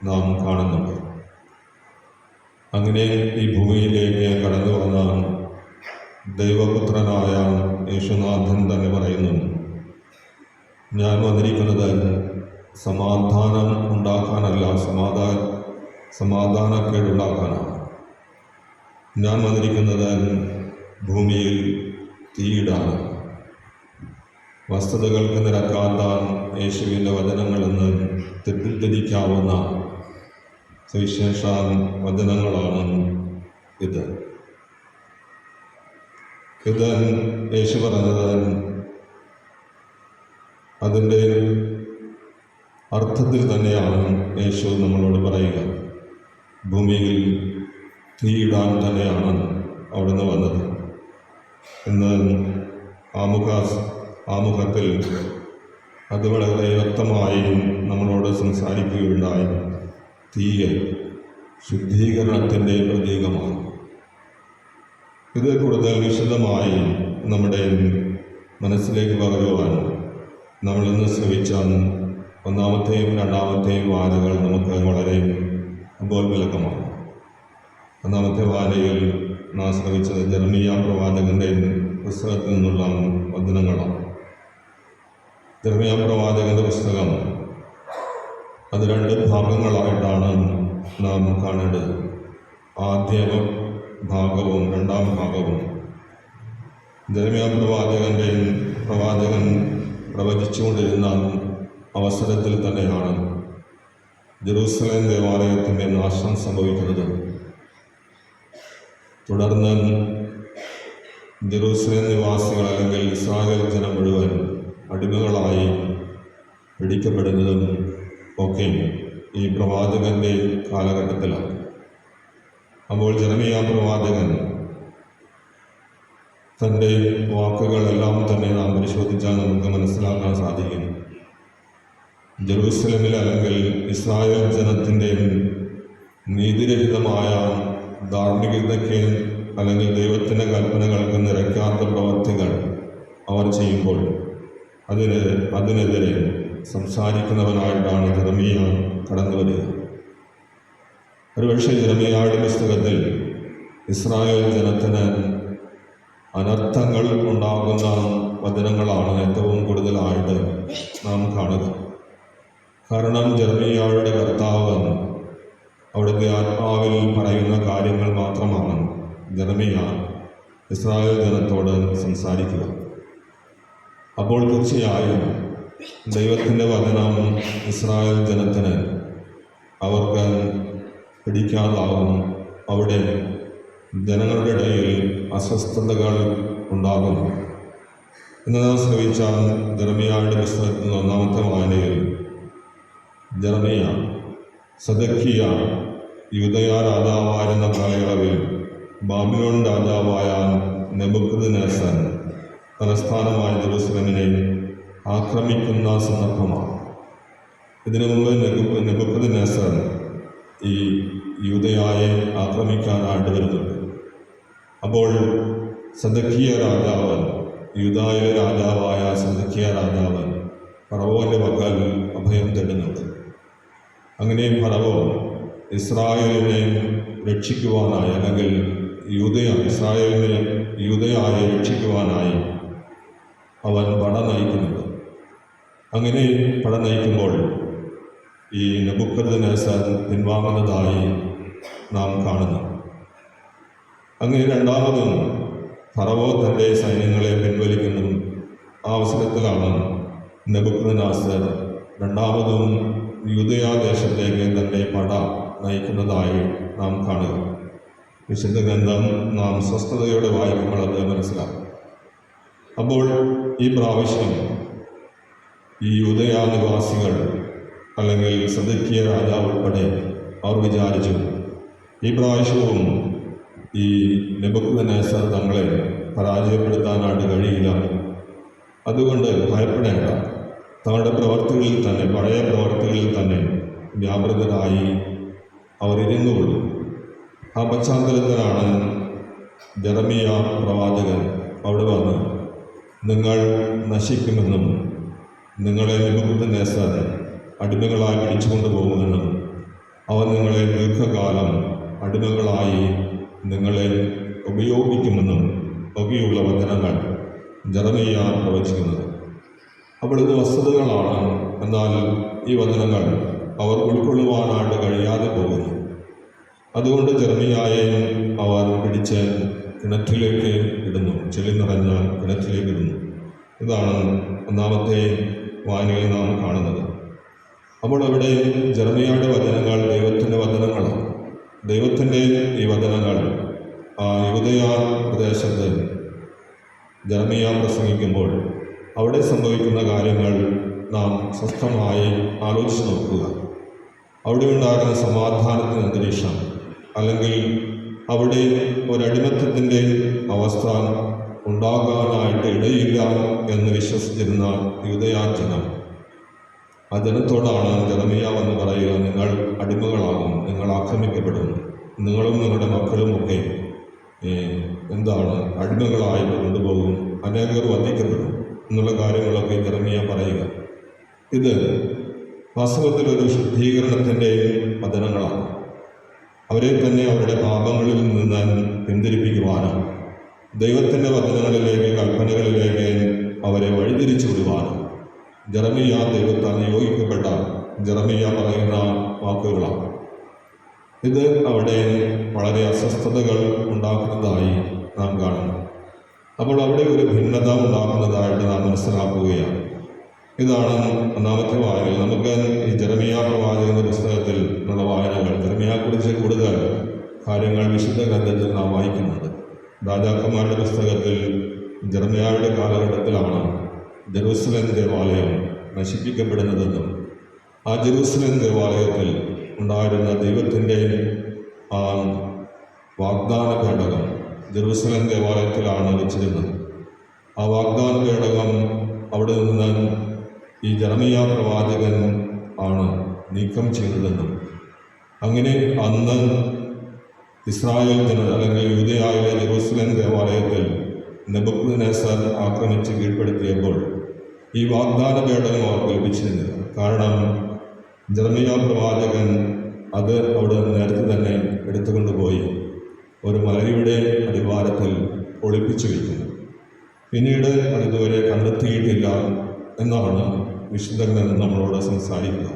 നാം കാണുന്നുണ്ട്. അങ്ങനെ ഈ ഭൂമിയിലേക്ക് കടന്നു വന്ന ദൈവപുത്രനായ യേശുനാഥൻ തന്നെ പറയുന്നു, ഞാൻ വന്നിരിക്കുന്നത് സമാധാനം ഉണ്ടാക്കാനല്ല, സമാധാനക്കേടുണ്ടാക്കാനാണ്. ഞാൻ വന്നിരിക്കുന്നത് ഭൂമിയിൽ തീയിടാൻ. വസ്തുതകൾക്ക് നിരക്കാത്ത യേശുവിൻ്റെ വചനങ്ങളെന്ന് തെറ്റിദ്ധരിക്കാവുന്ന സുവിശേഷ വചനങ്ങളാണ് ഇത്. യേശു പറഞ്ഞത് അതിൻ്റെ അർത്ഥത്തിൽ തന്നെയാണ് യേശു നമ്മളോട് പറയുക. ഭൂമിയിൽ തീയിടാൻ തന്നെയാണ് അവിടുന്ന് വന്നത്. ഇന്ന് ആമുഖത്തിൽ അത് വളരെ വ്യക്തമായി നമ്മളോട് സംസാരിക്കുകയുണ്ടായി. തീയ്, ശുദ്ധീകരണത്തിൻ്റെ പ്രതീകമാണ്. ഇത് കൂടുതൽ വിശദമായി നമ്മുടെ മനസ്സിലേക്ക് പകരുവാൻ നമ്മൾ ഇന്ന് ശ്രമിച്ച ഒന്നാമത്തെയും രണ്ടാമത്തെയും വായനകൾ നമുക്ക് വളരെ ഉപോത്ബലകമാണ്. ഒന്നാമത്തെ വായനയിൽ നാം ശ്രമിച്ചത് ജെറമിയ പ്രവാചകൻ്റെ പുസ്തകത്തിൽ നിന്നുള്ള വചനങ്ങളാണ്. ജെറമിയ പ്രവാചകൻ്റെ പുസ്തകം അത് 2 ഭാഗങ്ങളായിട്ടാണ് നാം കാണേണ്ടത്. ആദ്യ ഭാഗവും രണ്ടാം ഭാഗവും. ജെറമിയ പ്രവാചകൻ പ്രവചിച്ചുകൊണ്ടിരുന്ന അവസരത്തിൽ തന്നെയാണ് ജെറൂസലേം ദേവാലയത്തിൻ്റെ നാശം സംഭവിക്കുന്നത്. തുടർന്ന് ജെറൂസലേം നിവാസികൾ അല്ലെങ്കിൽ ഇസ്രായേൽ ജനം മുഴുവൻ അടിമകളായി പിടിക്കപ്പെടുന്നതും ഒക്കെ ഈ പ്രവാചകൻ്റെ കാലഘട്ടത്തിലാണ്. അപ്പോൾ ജെറമിയ പ്രവാചകൻ തൻ്റെ വാക്കുകളെല്ലാം തന്നെ നാം പരിശോധിച്ചാൽ നമുക്ക് മനസ്സിലാക്കാൻ സാധിക്കും. ജെറൂസലേമിൽ അല്ലെങ്കിൽ ഇസ്രായേൽ ജനത്തിൻ്റെ നീതിരഹിതമായ ധാർമ്മികതയ്ക്ക് അല്ലെങ്കിൽ ദൈവത്തിൻ്റെ കൽപ്പനകൾക്ക് നിരക്കാത്ത പ്രവർത്തികൾ അവർ ചെയ്യുമ്പോൾ അതിനെതിരെ സംസാരിക്കുന്നവനായിട്ടാണ് ജെറമിയ കടന്നു വരിക. ഒരുപക്ഷെ ജെറമിയായുടെ പുസ്തകത്തിൽ ഇസ്രായേൽ ജനത്തിന് അനർത്ഥങ്ങൾ ഉണ്ടാകുന്ന വചനങ്ങളാണ് ഏറ്റവും കൂടുതലായിട്ട് നാം കാണുക. കാരണം ജെറമിയായുടെ കർത്താവ് അവിടുത്തെ ആത്മാവിൽ പറയുന്ന കാര്യങ്ങൾ മാത്രമാണ് ജെറമിയ ഇസ്രായേൽ ജനത്തോട് സംസാരിക്കുക. അപ്പോൾ തീർച്ചയായും ദൈവത്തിൻ്റെ വചനം ഇസ്രായേൽ ജനത്തിന് അവർക്ക് പിടിക്കാതാകും. അവിടെ ജനങ്ങളുടെ ഇടയിൽ അസ്വസ്ഥതകൾ ഉണ്ടാകും. ഇന്ന് നാം ശ്രമിച്ച ജെറമിയായുടെ പുസ്തകത്തിൽ ഒന്നാമത്തെ വായനയിൽ ജെറമിയ സദക്കിയ യൂദയ രാജാവായിരുന്ന കാലയളവിൽ ബാബിലോൺ രാജാവായ നെബൂഖദ്നേസർ തലസ്ഥാനമായ ജെറൂസലേമിനെ ആക്രമിക്കുന്ന സന്ദർഭമാണ്. ഇതിനു മുമ്പ് നെബൂഖദ്നേസർ ഈ യൂദയായെ ആക്രമിക്കാനായിട്ട് വരുന്നുണ്ട്. അപ്പോൾ സദക്കിയ രാജാവ്, യൂദായിലെ രാജാവായ സദക്കിയ രാജാവ് ഫറവോൻ്റെ പക്കൽ അഭയം തേടുന്നുണ്ട്. അങ്ങനെ ഫറവോ ഇസ്രായേലിനെ രക്ഷിക്കുവാനായി അല്ലെങ്കിൽ യൂദയായെ രക്ഷിക്കുവാനായി അവൻ പട നയിക്കുന്നുണ്ട്. അങ്ങനെ പട നയിക്കുമ്പോൾ ഈ നെബൂഖദ്നേസർ പിൻവാങ്ങുന്നതായി നാം കാണുന്നു. അങ്ങനെ രണ്ടാമതും ഫറവോ തൻ്റെ സൈന്യങ്ങളെ പിൻവലിക്കുന്നു. ആ അവസരത്തിലാണ് നെബൂഖദ്നേസർ രണ്ടാമതും യൂദയാദേശത്തേക്ക് തൻ്റെ പട നയിക്കുന്നതായി നാം കാണുക. വിശുദ്ധ ഗ്രന്ഥം നാം സ്വസ്ഥതയോടെ വായിക്കുമ്പോൾ അത് മനസ്സിലാക്കും. അപ്പോൾ ഈ പ്രാവശ്യം ഈ യൂദയാ നിവാസികൾ അല്ലെങ്കിൽ സദക്കിയ രാജാവ് ഉൾപ്പെടെ അവർ വിചാരിച്ചു ഈ പ്രാവശ്യവും ഈ നെബൂഖദ്നേസർ തങ്ങളെ പരാജയപ്പെടുത്താനായിട്ട് കഴിയില്ല. അതുകൊണ്ട് ഭയപ്പെടേണ്ട, തങ്ങളുടെ പ്രവർത്തികളിൽ തന്നെ, പഴയ പ്രവർത്തികളിൽ തന്നെ വ്യാപൃതരായി അവർ ഇരുന്നുകൊള്ളും. ആ പശ്ചാത്തലത്തിലാണ് ജെറമിയ പ്രവാചകൻ അവിടെ വന്ന് നിങ്ങൾ നശിക്കുമെന്നും നിങ്ങളെ നെബൂഖദ്നേസർ അടിമകളായി പിടിച്ചുകൊണ്ടു പോകുമെന്നും അവൻ നിങ്ങളെ ദീർഘകാലം അടിമകളായി നിങ്ങളെ ഉപയോഗിക്കുമെന്നും ഒക്കെയുള്ള വചനങ്ങൾ ജെറമിയ പ്രവചിക്കുന്നത്. അപ്പോൾ ഇത് വസ്തുതകളാണ്. എന്നാൽ ഈ വചനങ്ങൾ അവർ ഉൾക്കൊള്ളുവാനായിട്ട് കഴിയാതെ പോകുന്നു. അതുകൊണ്ട് ജെറമിയായെ അവർ പിടിച്ച് കിണറ്റിലേക്ക് ഇടുന്നു, ചെളി നിറഞ്ഞ കിണറ്റിലേക്ക് ഇടുന്നു. ഇതാണ് ഒന്നാമത്തെ വായനയിൽ നാം കാണുന്നത്. അപ്പോൾ അവിടെ ജെറമിയായുടെ വചനങ്ങൾ ദൈവത്തിൻ്റെ വചനങ്ങളാണ്. ദൈവത്തിൻ്റെ ഈ വചനങ്ങൾ ആ യൂദയാ പ്രദേശത്ത് ജെറമിയ പ്രസംഗിക്കുമ്പോൾ അവിടെ സംഭവിക്കുന്ന കാര്യങ്ങൾ നാം സ്വസ്ഥമായി ആലോചിച്ച് നോക്കുക. അവിടെ ഉണ്ടാകുന്ന സമാധാനത്തിന് അന്തരീക്ഷം, അല്ലെങ്കിൽ അവിടെ ഒരടിമത്തത്തിൻ്റെ അവസ്ഥ ഉണ്ടാകാനായിട്ട് ഇടയില്ല എന്ന് വിശ്വസിച്ചിരുന്ന യൂദയാ ജനം ആ ജനത്തോടാണ് ജെറമിയാവ് എന്ന് പറയുക, നിങ്ങൾ അടിമകളാകും, നിങ്ങൾ ആക്രമിക്കപ്പെടും, നിങ്ങളും നിങ്ങളുടെ മക്കളുമൊക്കെ അടിമകളായി കൊണ്ടുപോകും, അനേകർ വധിക്കപ്പെടും എന്നുള്ള കാര്യങ്ങളൊക്കെ ജെറമിയാവ് പറയുക. ഇത് വാസ്തവത്തിൽ ഒരു ശുദ്ധീകരണത്തിൻ്റെയും വചനങ്ങളാണ്. അവരെ തന്നെ അവരുടെ പാപങ്ങളിൽ നിന്ന് പിന്തിരിപ്പിക്കുവാനും ദൈവത്തിൻ്റെ വചനങ്ങളിലേക്ക്, കൽപ്പനകളിലേക്ക് അവരെ വഴിതിരിച്ചു വിടുവാനും ജെറമിയാവ് ദൈവത്താൽ നിയോഗിക്കപ്പെട്ട ജെറമിയാവ് പറയുന്ന വാക്കുകളാണ്. ഇത് അവിടെ വളരെ അസ്വസ്ഥതകൾ ഉണ്ടാക്കുന്നതായി നാം കാണുന്നു. അപ്പോൾ അവിടെ ഒരു ഭിന്നത ഉണ്ടാക്കുന്നതായിട്ട് നാം മനസ്സിലാക്കുകയാണ്. ഇതാണ് ഒന്നാമത്തെ വായന. നമുക്ക് ഈ ജെറമിയാവ് പ്രവാചകന്റെ പുസ്തകത്തിൽ ഉള്ള വായനകൾ, ജെറമിയായെക്കുറിച്ച് കൂടുതൽ കാര്യങ്ങൾ വിശുദ്ധ ഗ്രന്ഥത്തിൽ നാം വായിക്കുന്നുണ്ട്. രാജാക്കന്മാരുടെ പുസ്തകത്തിൽ ജെറമിയായുടെ കാലഘട്ടത്തിലാണ് ജെറൂസലേം ദേവാലയം നശിപ്പിക്കപ്പെടുന്നതെന്നും ആ ജെറൂസലേം ദേവാലയത്തിൽ ഉണ്ടായിരുന്ന ദൈവത്തിൻ്റെ വാഗ്ദാന പേടകം ജെറൂസലേം ദേവാലയത്തിലാണ് വെച്ചിരുന്നത്. ആ വാഗ്ദാന പേടകം അവിടെ നിന്ന് ഈ ജെറമിയാവ് പ്രവാചകൻ ആണ് നീക്കം ചെയ്തതെന്നും അങ്ങനെ അന്ന് ഇസ്രായേൽ ജനത അല്ലെങ്കിൽ യൂദയായിലെ ജെറൂസലേം ദേവാലയത്തിൽ നെബൂഖദ്നേസർ ആക്രമിച്ച് കീഴ്പ്പെടുത്തിയപ്പോൾ ഈ വാഗ്ദാന പേടകം അവർക്ക് ലഭിച്ചിരുന്നില്ല. കാരണം ജെറമിയാവ് പ്രവാചകൻ അത് അവിടെ നേരത്തെ തന്നെ എടുത്തുകൊണ്ടുപോയി ഒരു മലയുടെ അടിവാരത്തിൽ ഒളിപ്പിച്ചു വയ്ക്കുന്നു. പിന്നീട് അതിതുവരെ കണ്ടെത്തിയിട്ടില്ല എന്നാണ് വിശുദ്ധ ഗ്രന്ഥം നമ്മളോട് സംസാരിക്കുക.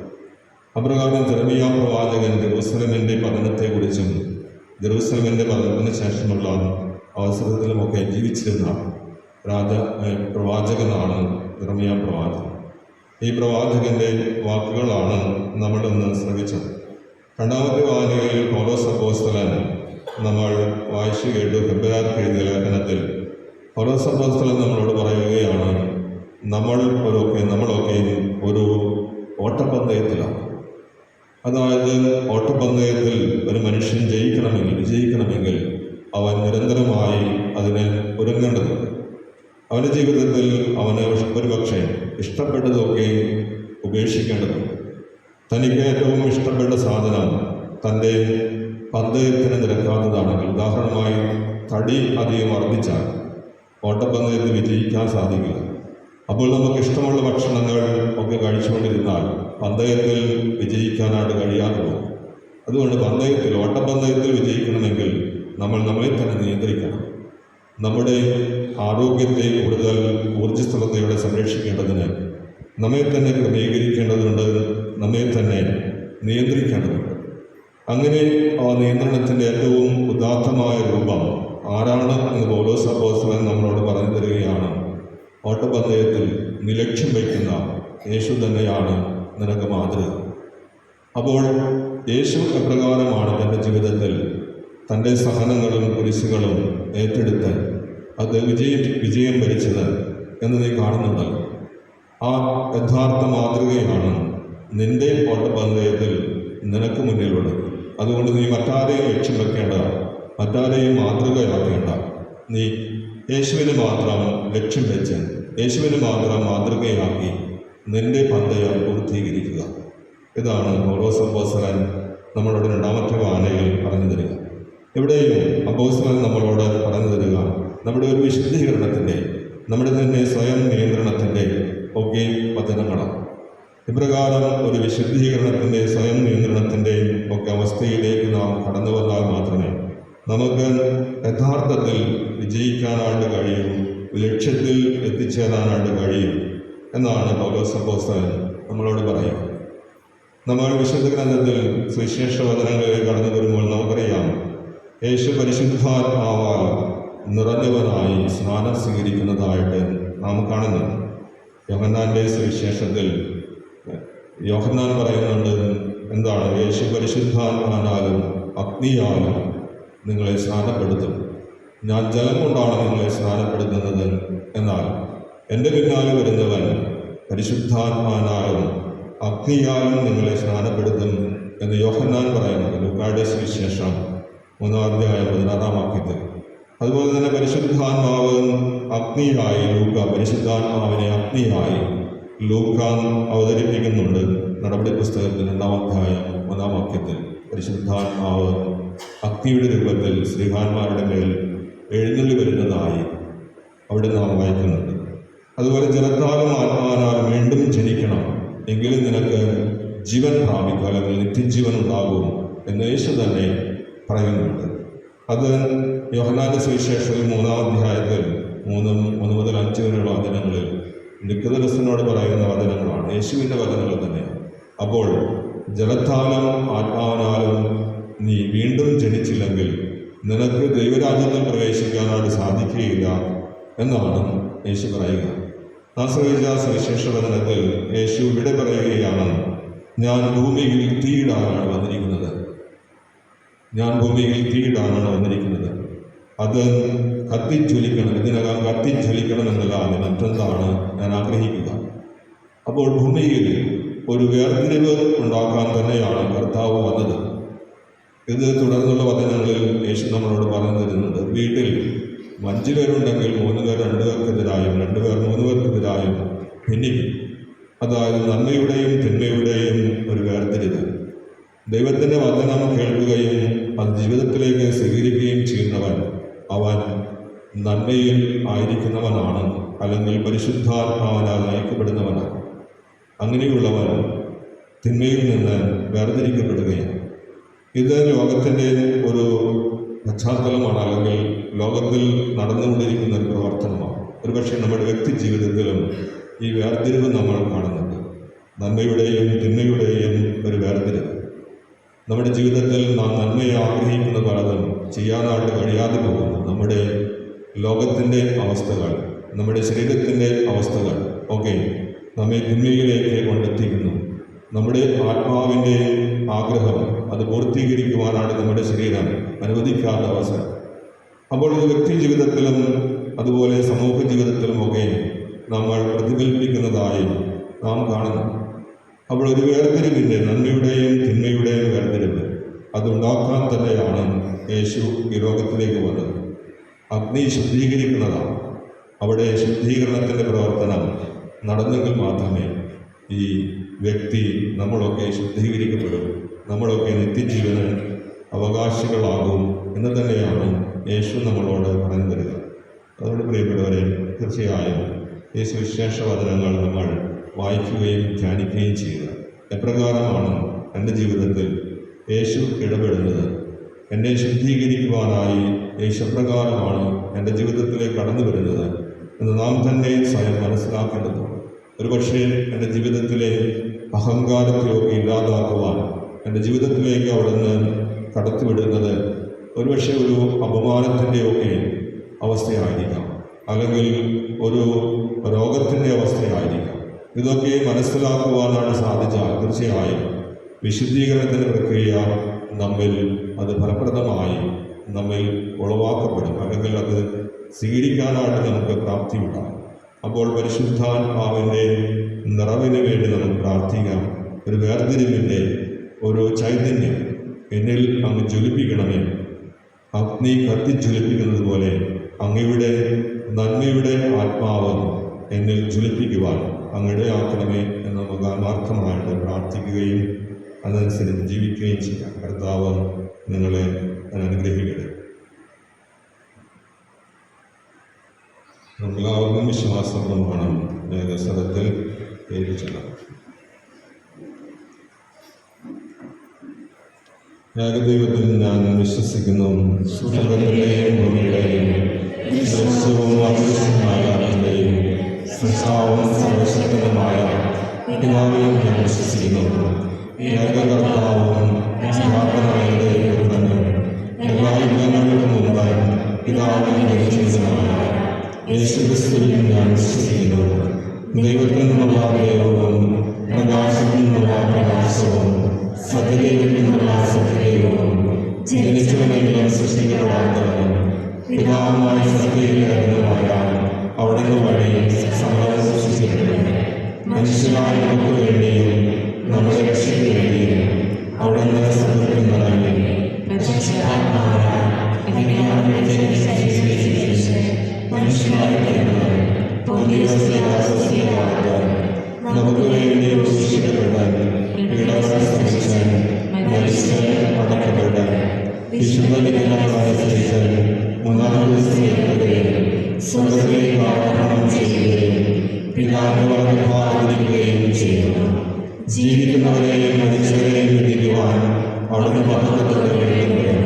അപ്രകാരം ജെറമിയാവ് പ്രവാചകൻ ജെറൂസലേമിൻ്റെ പതനത്തെക്കുറിച്ചും ജെറൂസലേമിൻ്റെ പതനത്തിന് ശേഷമുള്ള അവസരത്തിലുമൊക്കെ ജീവിച്ചിരുന്ന പ്രവാചകനാണ് ജെറമിയാവ് പ്രവാചകൻ. ഈ പ്രവാചകൻ്റെ വാക്കുകളാണ് നമ്മളിന്ന് ശ്രമിച്ചത്. രണ്ടാമത്തെ വായനയിൽ പൗലോസ് അപ്പോസ്തലൻ നമ്മൾ വായിച്ചു കേട്ടു. ഫെബ്രുവരി എഴുതിയ ലേഖനത്തിൽ പൗലോസ് അപ്പോസ്തലൻ നമ്മളോട് പറയുകയാണ്, നമ്മളൊക്കെ ഒരു ഓട്ടപ്പന്തയത്തിലാണ്. അതായത് ഓട്ടപ്പന്തയത്തിൽ ഒരു മനുഷ്യൻ വിജയിക്കണമെങ്കിൽ അവൻ നിരന്തരമായി അതിന് ഒരുങ്ങേണ്ടതുണ്ട്. അവൻ്റെ ജീവിതത്തിൽ അവന് ഒരുപക്ഷെ ഇഷ്ടപ്പെട്ടതൊക്കെ ഉപേക്ഷിക്കേണ്ടതുണ്ട്. തനിക്ക് ഏറ്റവും ഇഷ്ടപ്പെട്ട സാധനം തൻ്റെ പന്തയത്തിന് നിരക്കാത്തതാണെങ്കിൽ, ഉദാഹരണമായി തടി അധികം വർദ്ധിച്ചാൽ ഓട്ടപ്പന്തയത്തിൽ വിജയിക്കാൻ സാധിക്കില്ല. അപ്പോൾ നമുക്ക് ഇഷ്ടമുള്ള ഭക്ഷണങ്ങൾ ഒക്കെ കഴിച്ചുകൊണ്ടിരുന്നാൽ പന്തയത്തിൽ വിജയിക്കാനായിട്ട് കഴിയാതെ പോകും. അതുകൊണ്ട് ഓട്ടപ്പന്തയത്തിൽ വിജയിക്കണമെങ്കിൽ നമ്മൾ നമ്മളെ തന്നെ നിയന്ത്രിക്കണം. നമ്മുടെ ആരോഗ്യത്തെ കൂടുതൽ ഊർജ്ജസ്വലതയോടെ സംരക്ഷിക്കേണ്ടതിന് നമ്മെ തന്നെ ക്രമീകരിക്കേണ്ടതുണ്ട്, നമ്മെ തന്നെ നിയന്ത്രിക്കേണ്ടതുണ്ട്. അങ്ങനെ ആ നിയന്ത്രണത്തിൻ്റെ ഏറ്റവും ഉദാത്തമായ രൂപം ആരാണ് എന്ന് പൗലോസ് അപ്പോസ്തലൻ നമ്മളോട് പറഞ്ഞു തരികയാണ്. ഓട്ടപ്പന്തയത്തിൽ നിലക്ഷ്യം വയ്ക്കുന്ന യേശു തന്നെയാണ് നിനക്ക് മാതൃക. അപ്പോൾ യേശു എപ്രകാരമാണ് തൻ്റെ ജീവിതത്തിൽ തൻ്റെ സഹനങ്ങളും കുരിശുകളും ഏറ്റെടുത്ത് അത് വിജയം വരിച്ചത് എന്ന് നീ കാണുന്നുണ്ടല്ലോ. ആ യഥാർത്ഥ മാതൃകയാണ് നിന്റെ ഓട്ടപ്പന്തയത്തിൽ നിനക്ക് മുന്നിലുള്ളത്. അതുകൊണ്ട് നീ മറ്റാരെയും ലക്ഷ്യം വെക്കേണ്ട, മറ്റാരെയും മാതൃകയാക്കേണ്ട. നീ യേശുവിനെ മാത്രം ലക്ഷ്യം വെച്ച് യേശുവിനെ മാത്രം മാതൃകയാക്കി നിന്റെ പന്തയം പൂർത്തീകരിക്കുക. ഇതാണ് പൗലോസ് അപ്പോസ്തലൻ നമ്മളോട് രണ്ടാമത്തെ വായനയിൽ പറഞ്ഞു തരിക. ഇവിടെയും അപ്പോസ്തലൻ നമ്മളോട് പറഞ്ഞു തരിക നമ്മുടെ ഒരു വിശുദ്ധീകരണത്തിൻ്റെ, നമ്മുടെ തന്നെ സ്വയം നിയന്ത്രണത്തിൻ്റെ ഒക്കെ വചനങ്ങളാണ്. ഇപ്രകാരം ഒരു വിശുദ്ധീകരണത്തിൻ്റെ, സ്വയം നിയന്ത്രണത്തിൻ്റെ ഒക്കെ അവസ്ഥയിലേക്ക് നാം കടന്നു വന്നാൽ മാത്രമേ നമുക്ക് യഥാർത്ഥത്തിൽ വിജയിക്കാനായിട്ട് കഴിയും, ലക്ഷ്യത്തിൽ എത്തിച്ചേരാനായിട്ട് കഴിയും എന്നാണ് പൗലോസ് അപ്പോസ്തലൻ നമ്മളോട് പറയുക. നമ്മൾ വിശുദ്ധ ഗ്രന്ഥത്തിൽ സുവിശേഷ വചനങ്ങളിലേക്ക് കടന്നു വരുമ്പോൾ നമുക്കറിയാം, യേശു പരിശുദ്ധാത്മാവാൽ നിറഞ്ഞവനായി സ്നാനം സ്വീകരിക്കുന്നതായിട്ട് നാം കാണുന്നുണ്ട്. യോഹന്നാൻ്റെ സുവിശേഷത്തിൽ യോഹന്നാൻ പറയുന്നുണ്ട്, എന്താണ്? യേശു പരിശുദ്ധാത്മാവിനാലും അഗ്നിയാലും നിങ്ങളെ സ്നാനപ്പെടുത്തും. ഞാൻ ജലം കൊണ്ടാണ് നിങ്ങളെ സ്നാനപ്പെടുത്തുന്നത്, എന്നാൽ എൻ്റെ പിന്നാലെ വരുന്നവൻ പരിശുദ്ധാത്മാവിനാലും അഗ്നിയാലും നിങ്ങളെ സ്നാനപ്പെടുത്തും എന്ന് യോഹന്നാൻ പറയുന്നത് ലൂക്കായുടെ സുവിശേഷം 3-16 വാക്യത്തിൽ. അതുപോലെ തന്നെ പരിശുദ്ധാത്മാവ് അഗ്നിയായി, ലൂക്ക പരിശുദ്ധാത്മാവിനെ അഗ്നിയായി ലൂക്കാൻ അവതരിപ്പിക്കുന്നുണ്ട്. നടപടി പുസ്തകത്തിൽ 2-ാം അധ്യായം 1-ാം വാക്യത്തിൽ പരിശുദ്ധാത്മാവ് അഗ്നിയുടെ രൂപത്തിൽ ശ്രീഹാന്മാരുടെ മേൽ എഴുന്നള്ളി വരുന്നതായി അവിടെ നാം വായിക്കുന്നുണ്ട്. അതുപോലെ ജലത്താലും ആത്മാവിനാലും വീണ്ടും ജനിക്കണം, എങ്കിലും നിനക്ക് ജീവൻ പ്രാപിക്കും, അല്ലെങ്കിൽ നിത്യജീവൻ ഉണ്ടാകും എന്ന് യേശു തന്നെ പറയുന്നുണ്ട്. അത് യോഹന്നാന്റെ സുവിശേഷത്തിൽ 3-ാം അധ്യായത്തിൽ 1 മുതൽ 5 വരെയുള്ള വചനങ്ങളിൽ നിക്കോദെമോസിനോട് പറയുന്ന വചനങ്ങളാണ്, യേശുവിൻ്റെ വചനങ്ങൾ തന്നെയാണ്. അപ്പോൾ ജലത്താലും ആത്മാവിനാലും നീ വീണ്ടും ജനിച്ചില്ലെങ്കിൽ നിനക്ക് ദൈവരാജ്യത്തിൽ പ്രവേശിക്കാനായിട്ട് സാധിക്കുകയില്ല എന്നാണ് യേശു പറയുക. നാസറേയ സുവിശേഷ വചനത്തിൽ യേശു ഇവിടെ പറയുകയാണ്, ഞാൻ ഭൂമിയിൽ തീയിടാനാണ് വന്നിരിക്കുന്നത്. ഞാൻ ഭൂമിയിൽ തീയിടാനാണ് വന്നിരിക്കുന്നത്. അത് കത്തിജ്വലിക്കണം, ഇതിനകം കത്തിജ്വലിക്കണം എന്നല്ല, മറ്റെന്താണ് ഞാൻ ആഗ്രഹിക്കുക. അപ്പോൾ ഭൂമിയിൽ ഒരു വേർതിരിവ് ഉണ്ടാക്കാൻ തന്നെയാണ് കർത്താവ് വന്നത്. ഇത് തുടർന്നുള്ള വചനങ്ങളിൽ യേശു നമ്മളോട് പറഞ്ഞു തരുന്നുണ്ട്. വീട്ടിൽ 5 പേരുണ്ടെങ്കിൽ 3 പേർ 2 പേർക്കെതിരായും 2 പേർ 3 പേർക്കെതിരായും ഭിന്നിക്കും. അതായത് നന്മയുടെയും തിന്മയുടെയും ഒരു വേർതിരിവ്. ദൈവത്തിൻ്റെ വചനം കേൾക്കുകയും അത് ജീവിതത്തിലേക്ക് സ്വീകരിക്കുകയും ചെയ്യുന്നവൻ അവൻ നന്മയിൽ ആയിരിക്കുന്നവനാണ്, അല്ലെങ്കിൽ പരിശുദ്ധാത്മാവിനാൽ നയിക്കപ്പെടുന്നവനാണ്. അങ്ങനെയുള്ളവൻ തിന്മയിൽ നിന്ന് വേർതിരിക്കപ്പെടുകയാണ്. ഇത് ലോകത്തിൻ്റെ ഒരു പശ്ചാത്തലമാണ്, അല്ലെങ്കിൽ ലോകത്തിൽ നടന്നുകൊണ്ടിരിക്കുന്ന ഒരു പ്രവർത്തനമാണ്. ഒരുപക്ഷെ നമ്മുടെ വ്യക്തി ജീവിതത്തിലും ഈ വേർതിരിവ് നമ്മൾ കാണുന്നുണ്ട്. നന്മയുടെയും തിന്മയുടെയും ഒരു വേർതിരിവ്. നമ്മുടെ ജീവിതത്തിൽ നാം നന്മയെ ആഗ്രഹിക്കുന്ന പലതും ചെയ്യാനായിട്ട് കഴിയാതെ പോകുന്നു. നമ്മുടെ ലോകത്തിൻ്റെ അവസ്ഥകൾ, നമ്മുടെ ശരീരത്തിൻ്റെ അവസ്ഥകൾ ഒക്കെ നമ്മെ തിന്മയിലേക്ക് കൊണ്ടെത്തിക്കുന്നു. നമ്മുടെ ആത്മാവിൻ്റെ ആഗ്രഹം അത് പൂർത്തീകരിക്കുവാനാണ് നമ്മുടെ ശരീരം അനുവദിക്കാത്ത അവസരം. അപ്പോൾ ഇത് വ്യക്തി ജീവിതത്തിലും അതുപോലെ സമൂഹ ജീവിതത്തിലുമൊക്കെ നമ്മൾ പ്രതിഫലിപ്പിക്കുന്നതായി നാം കാണുന്നു. അപ്പോൾ ഒരു വേർതിരിവിൻ്റെ, നന്മയുടെയും തിന്മയുടെയും വേർതിരിവ് അതുണ്ടാക്കാൻ തന്നെയാണ് യേശു ഈ ലോകത്തിലേക്ക് വന്നത്. അഗ്നി ശുദ്ധീകരിക്കുന്നതാണ്. അവിടെ ശുദ്ധീകരണത്തിൻ്റെ പ്രവർത്തനം നടന്നെങ്കിൽ മാത്രമേ ഈ വ്യക്തി, നമ്മളൊക്കെ ശുദ്ധീകരിക്കപ്പെടും, നമ്മളൊക്കെ നിത്യജീവന് അവകാശികളാകും എന്ന് തന്നെയാണ് യേശു നമ്മളോട് പറഞ്ഞു തരിക. അതുകൊണ്ട് പ്രിയപ്പെട്ടവരെ, തീർച്ചയായും ഈ സുവിശേഷ വചനങ്ങൾ നമ്മൾ വായിക്കുകയും ധ്യാനിക്കുകയും ചെയ്യുക. എപ്രകാരമാണ് എൻ്റെ ജീവിതത്തിൽ യേശു ഇടപെടുന്നത്, എന്നെ ശുദ്ധീകരിക്കുവാനായി യേശു എപ്രകാരമാണ് എൻ്റെ ജീവിതത്തിലേക്ക് കടന്നു വരുന്നത് എന്ന് നാം തന്നെ സ്വയം മനസ്സിലാക്കേണ്ടതുണ്ട്. ഒരുപക്ഷെ എൻ്റെ ജീവിതത്തിലെ അഹങ്കാരത്തെയൊക്കെ ഇല്ലാതാക്കുവാൻ എൻ്റെ ജീവിതത്തിലേക്ക് അവിടുന്ന് കടത്തിവിടുന്നത് ഒരുപക്ഷെ ഒരു അപമാനത്തിൻ്റെയൊക്കെ അവസ്ഥയായിരിക്കാം, അല്ലെങ്കിൽ ഒരു രോഗത്തിൻ്റെ അവസ്ഥയായിരിക്കാം. ഇതൊക്കെ മനസ്സിലാക്കുവാനാണ് സാധിച്ചാൽ തീർച്ചയായും വിശുദ്ധീകരണത്തിൻ്റെ പ്രക്രിയ നമ്മിൽ അത് ഫലപ്രദമായി നമ്മിൽ ഉളവാക്കപ്പെടും, അല്ലെങ്കിൽ അത് സ്വീകരിക്കാനായിട്ട് നമുക്ക് പ്രാപ്തിയുണ്ടാകും. അപ്പോൾ പരിശുദ്ധാത്മാവിൻ്റെ നിറവിന് വേണ്ടി നമുക്ക് പ്രാർത്ഥിക്കാം. ഒരു വേർതിരിവിൻ്റെ ഒരു ചൈതന്യം എന്നിൽ അങ്ങ് ജ്വലിപ്പിക്കണമേ. അഗ്നി കത്തിജ്വലിപ്പിക്കുന്നത് പോലെ അങ്ങയുടെ നന്മയുടെ ആത്മാവ് എന്നിൽ ജ്വലിപ്പിക്കുവാൻ അങ്ങിടയാക്കണമേ എന്ന് നമുക്ക് ആത്മാർത്ഥമായിട്ട് പ്രാർത്ഥിക്കുകയും അതനുസരിച്ച് ജീവിക്കുകയും ചെയ്യാം. കർത്താവ് നിങ്ങളെ അനുഗ്രഹിക്കട്ടെ. നമ്മളാവർക്കും വിശ്വാസപ്രമാണം സ്ഥലത്തിൽ ഏൽപ്പിച്ചത്. ഏകദൈവത്തിൽ ഞാൻ വിശ്വസിക്കുന്നു. സ്വർഗ്ഗത്തിലെയും ഭൂമിയുടെയും ദൃശ്യവും അദൃശ്യവുമായ അങ്ങയുടെയും സൃഷ്ടാവും സർവശക്തനുമായ പിതാവിലും ഞാൻ വിശ്വസിക്കുന്നു. ഏകകർത്താവും സ്ഥാപനായ ദൈവത്തിനും എല്ലാ യുഗങ്ങൾക്കും മുമ്പ് പിതാവിനും ദൈവമായ യേശുക്രിസ്തുവിലും ഞാൻ വിശ്വസിക്കുന്നു. ദൈവത്തിൽ നിന്നുള്ള ദൈവവും പ്രകാശത്തിൽ നിന്നുള്ള പ്രകാശവും സത്യദൈവത്തിൽ നിന്നുള്ള സത്യദൈവവും ജനിച്ചവനെങ്കിലും സൃഷ്ടിക്കപ്പെടാത്തവനും പിതാവുമായ സത്യദൈവമായ അവിടുന്ന് വഴി സമയം സൃഷ്ടിക്കപ്പെടുന്നു. മനുഷ്യരായ നമുക്ക് വേണ്ടിയും നമ്മുടെ രക്ഷയ്ക്ക് വേണ്ടിയും അവിടുന്ന് സത്യത്തിൽ നിറങ്ങി മനുഷ്യനായി ജീവിക്കുന്നവരെയും മരിച്ചവരെയും വിധിക്കുവാൻ അവിടുന്ന് മഹത്വത്തോടെ എഴുതുകയും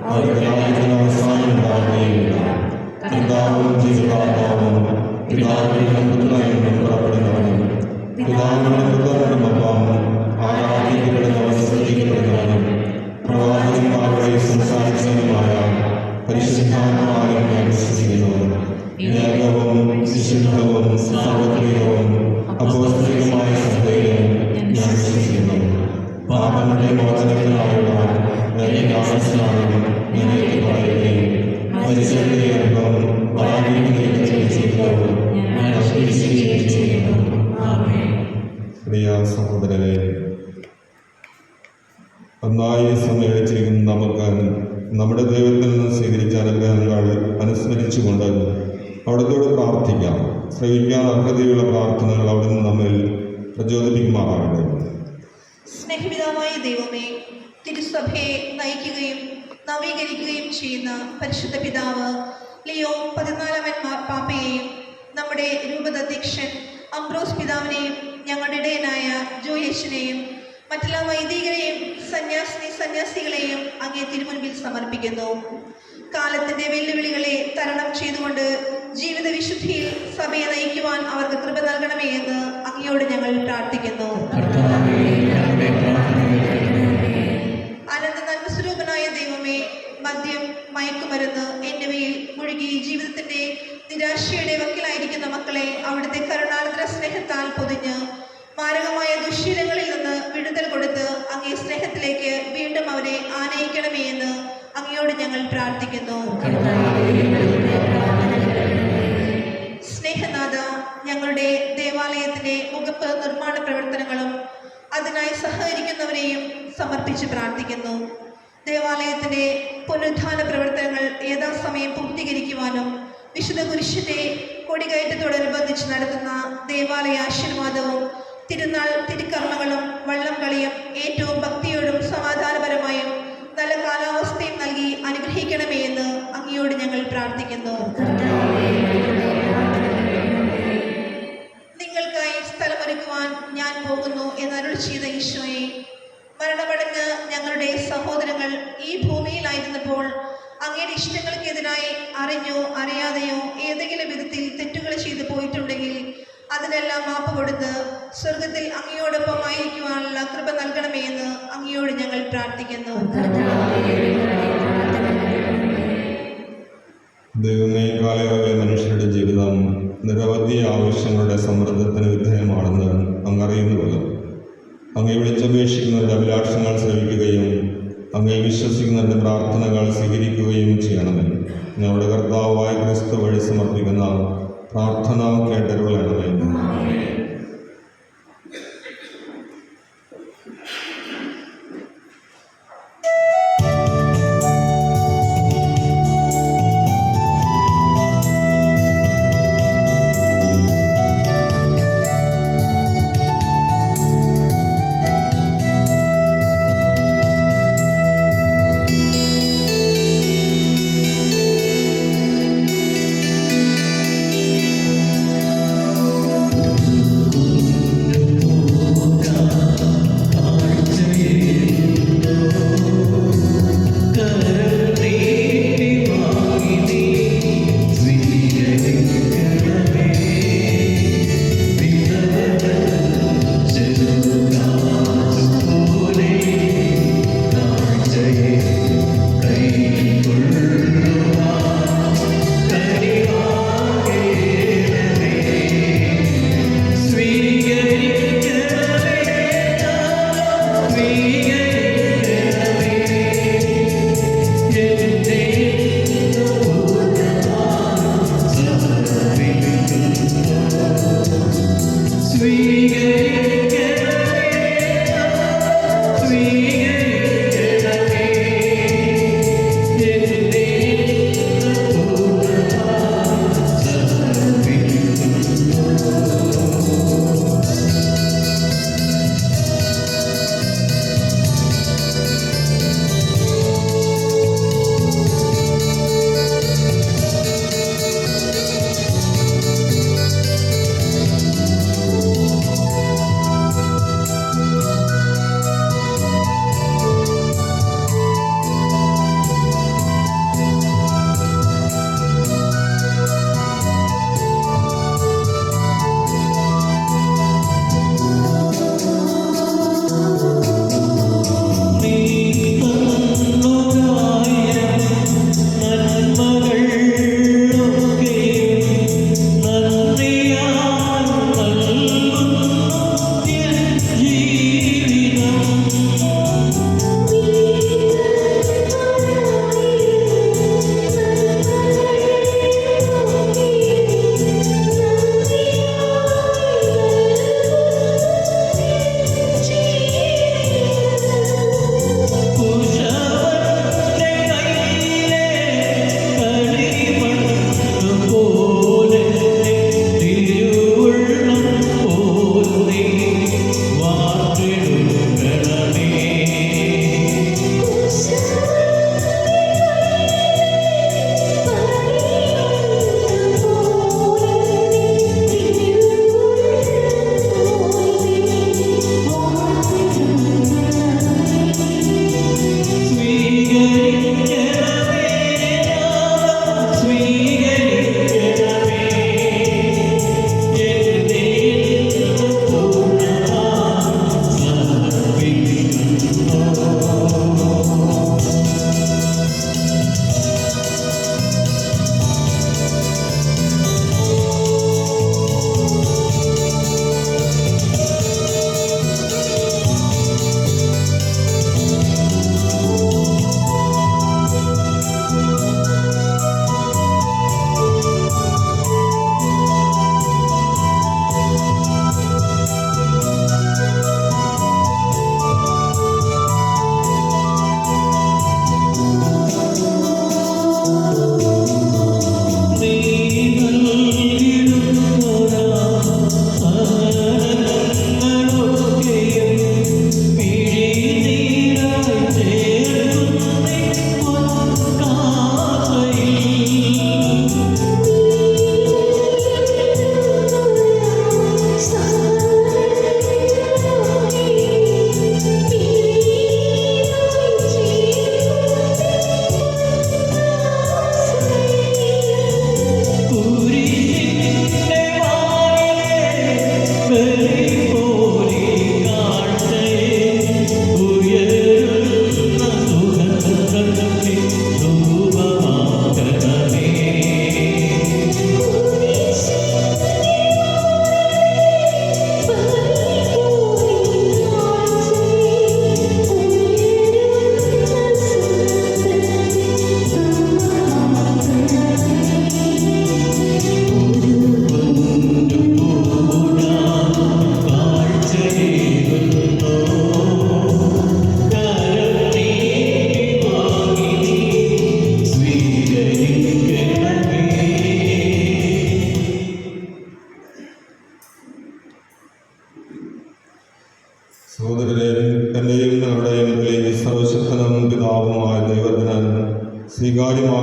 അവരുടെ രാജ്യത്തിന് അവസാനം ഉണ്ടാവുകയില്ല. പിതാവും ജീവദാതാവും പിതാവിനും പുത്രനും പുറപ്പെടുന്നവനും പിതാവിനും പുത്രനുമൊപ്പം ആരാധിക്കപ്പെടുന്നവനും സ്തുതിക്കപ്പെടുന്നവനും പ്രവാചകന്മാരുടെ സംസാരിച്ചവനുമായ പരിശുദ്ധാത്മാവിൽ ഞാൻ വിശ്വസിക്കുന്നു. ഏകവും വിശുദ്ധവും സാർവത്രികവും അപ്പോസ്തലികമായ സഭയിലും ഞാൻ വിശ്വസിക്കുന്നു. പാപങ്ങളുടെ മോചനത്തിനായുള്ള ജ്ഞാനസ്നാനം ഞാൻ പറയുകയും മരിച്ചവരുടെ അംഗം പരാമീകരിക്കുകയും ചെയ്തവും ഞാൻ വിശ്വസിക്കുകയും ചെയ്യുന്നു. പ്രിയ സഹോദരരെ, ഒന്നായി സമ്മേളിച്ചിരിക്കുന്ന നമുക്ക് നമ്മുടെ ദൈവത്തിൽ നിന്ന് സ്വീകരിച്ച അനുഗ്രഹങ്ങൾ അനുസ്മരിച്ചുകൊണ്ട് അവിടത്തോട് പ്രാർത്ഥിക്കാം. ശ്രവിക്കാൻ അർഹതയുള്ള പ്രാർത്ഥനകൾ അവിടുന്ന് നമ്മിൽ പ്രചോദിപ്പിക്കുമാറാകട്ടെ. സ്നേഹപിതാവായ ദൈവമേ, തിരുസഭയെ നയിക്കുകയും നവീകരിക്കുകയും ചെയ്യുന്ന പരിശുദ്ധ പിതാവ് ലിയോ 14 പാപ്പയെയും നമ്മുടെ രൂപതാധ്യക്ഷൻ അംബ്രോസ് പിതാവിനെയും ഞങ്ങളുടെ ഇടയനായ ജോയേഷിനെയും മറ്റെല്ലാ വൈദികരെയും സന്യാസികളെയും അങ്ങേ തിരുമുൻപിൽ സമർപ്പിക്കുന്നു. കാലത്തിന്റെ വെല്ലുവിളികളെ തരണം ചെയ്തുകൊണ്ട് ജീവിത വിശുദ്ധിയിൽ സഭയെ നയിക്കുവാൻ അവർക്ക് കൃപ നൽകണമേ എന്ന് അങ്ങയോട് ഞങ്ങൾ പ്രാർത്ഥിക്കുന്നു. അനന്ത നന്മസ്വരൂപനായ ദൈവമേ, മദ്യം, മയക്കുമരുന്ന് എന്നിവയിൽ മുഴുകി ജീവിതത്തിന്റെ നിരാശയുടെ വക്കിലായിരിക്കുന്ന മക്കളെ അവിടുത്തെ കരുണാർദ്ര സ്നേഹത്താൽ പൊതിഞ്ഞ് മാരകമായ ദുശ്ശീലങ്ങളിൽ നിന്ന് വിടുതൽ കൊടുത്ത് അങ്ങേ സ്നേഹത്തിലേക്ക് വീണ്ടും അവരെ ആനയിക്കണമേ എന്ന് അങ്ങയോട് ഞങ്ങൾ പ്രാർത്ഥിക്കുന്നു. സ്നേഹനാഥ, ഞങ്ങളുടെ ദേവാലയത്തിന്റെ മുഖപ്പ് നിർമ്മാണ പ്രവർത്തനങ്ങളും അതിനായി സഹകരിക്കുന്നവരെയും സമർപ്പിച്ച് പ്രാർത്ഥിക്കുന്നു. ദേവാലയത്തിന്റെ പുനരുദ്ധാന പ്രവർത്തനങ്ങൾ യഥാസമയം പൂർത്തീകരിക്കുവാനും വിശുദ്ധ കുരിശിന്റെ കൊടികയറ്റത്തോടനുബന്ധിച്ച് നടത്തുന്ന ദേവാലയ ആശീർവാദവും തിരുനാൾ തിരുക്കർമ്മങ്ങളും വള്ളം കളിയും ഏറ്റവും ഭക്തിയോടും സമാധാനപരമായും നല്ല കാലാവസ്ഥയും നൽകി അനുഗ്രഹിക്കണമേ എന്ന് അങ്ങയോട് ഞങ്ങൾ പ്രാർത്ഥിക്കുന്നു. നിങ്ങൾക്കായി സ്ഥലമൊരുക്കുവാൻ ഞാൻ പോകുന്നു എന്നരുൾ ചെയ്ത ഈശോയെ, മരണമടഞ്ഞ് ഞങ്ങളുടെ സഹോദരങ്ങൾ ഈ ഭൂമിയിലായിരുന്നപ്പോൾ അങ്ങയുടെ ഇഷ്ടങ്ങൾക്കെതിരായി അറിഞ്ഞോ അറിയാതെയോ ഏതെങ്കിലും വിധത്തിൽ തെറ്റുകൾ ചെയ്തു പോയിട്ടുണ്ടെങ്കിൽ അതിനെല്ലാം മാപ്പ് കൊടുത്ത് സ്വർഗത്തിൽ അങ്ങയോടൊപ്പം ആയിരിക്കുവാനുള്ള കൃപ നൽകണമേ എന്ന് അങ്ങയോട് ഞങ്ങൾ പ്രാർത്ഥിക്കുന്നു. ദൈവമേ, കാലയളവിലെ മനുഷ്യരുടെ ജീവിതം നിരവധി ആവശ്യങ്ങളുടെ സമ്മർദ്ദത്തിന് വിധേയമാണെന്ന് അങ്ങറിയുന്നുവല്ലോ. അങ്ങേ വിളിച്ചപേക്ഷിക്കുന്നവരുടെ അഭിലാഷങ്ങൾ ശ്രവിക്കുകയും അങ്ങേ വിശ്വസിക്കുന്നവരുടെ പ്രാർത്ഥനകൾ സ്വീകരിക്കുകയും ചെയ്യണമേ. ഞങ്ങളുടെ കർത്താവായ ക്രിസ്തു വഴി സമർപ്പിക്കുന്ന പ്രാർത്ഥന കേട്ടരുളണമേ.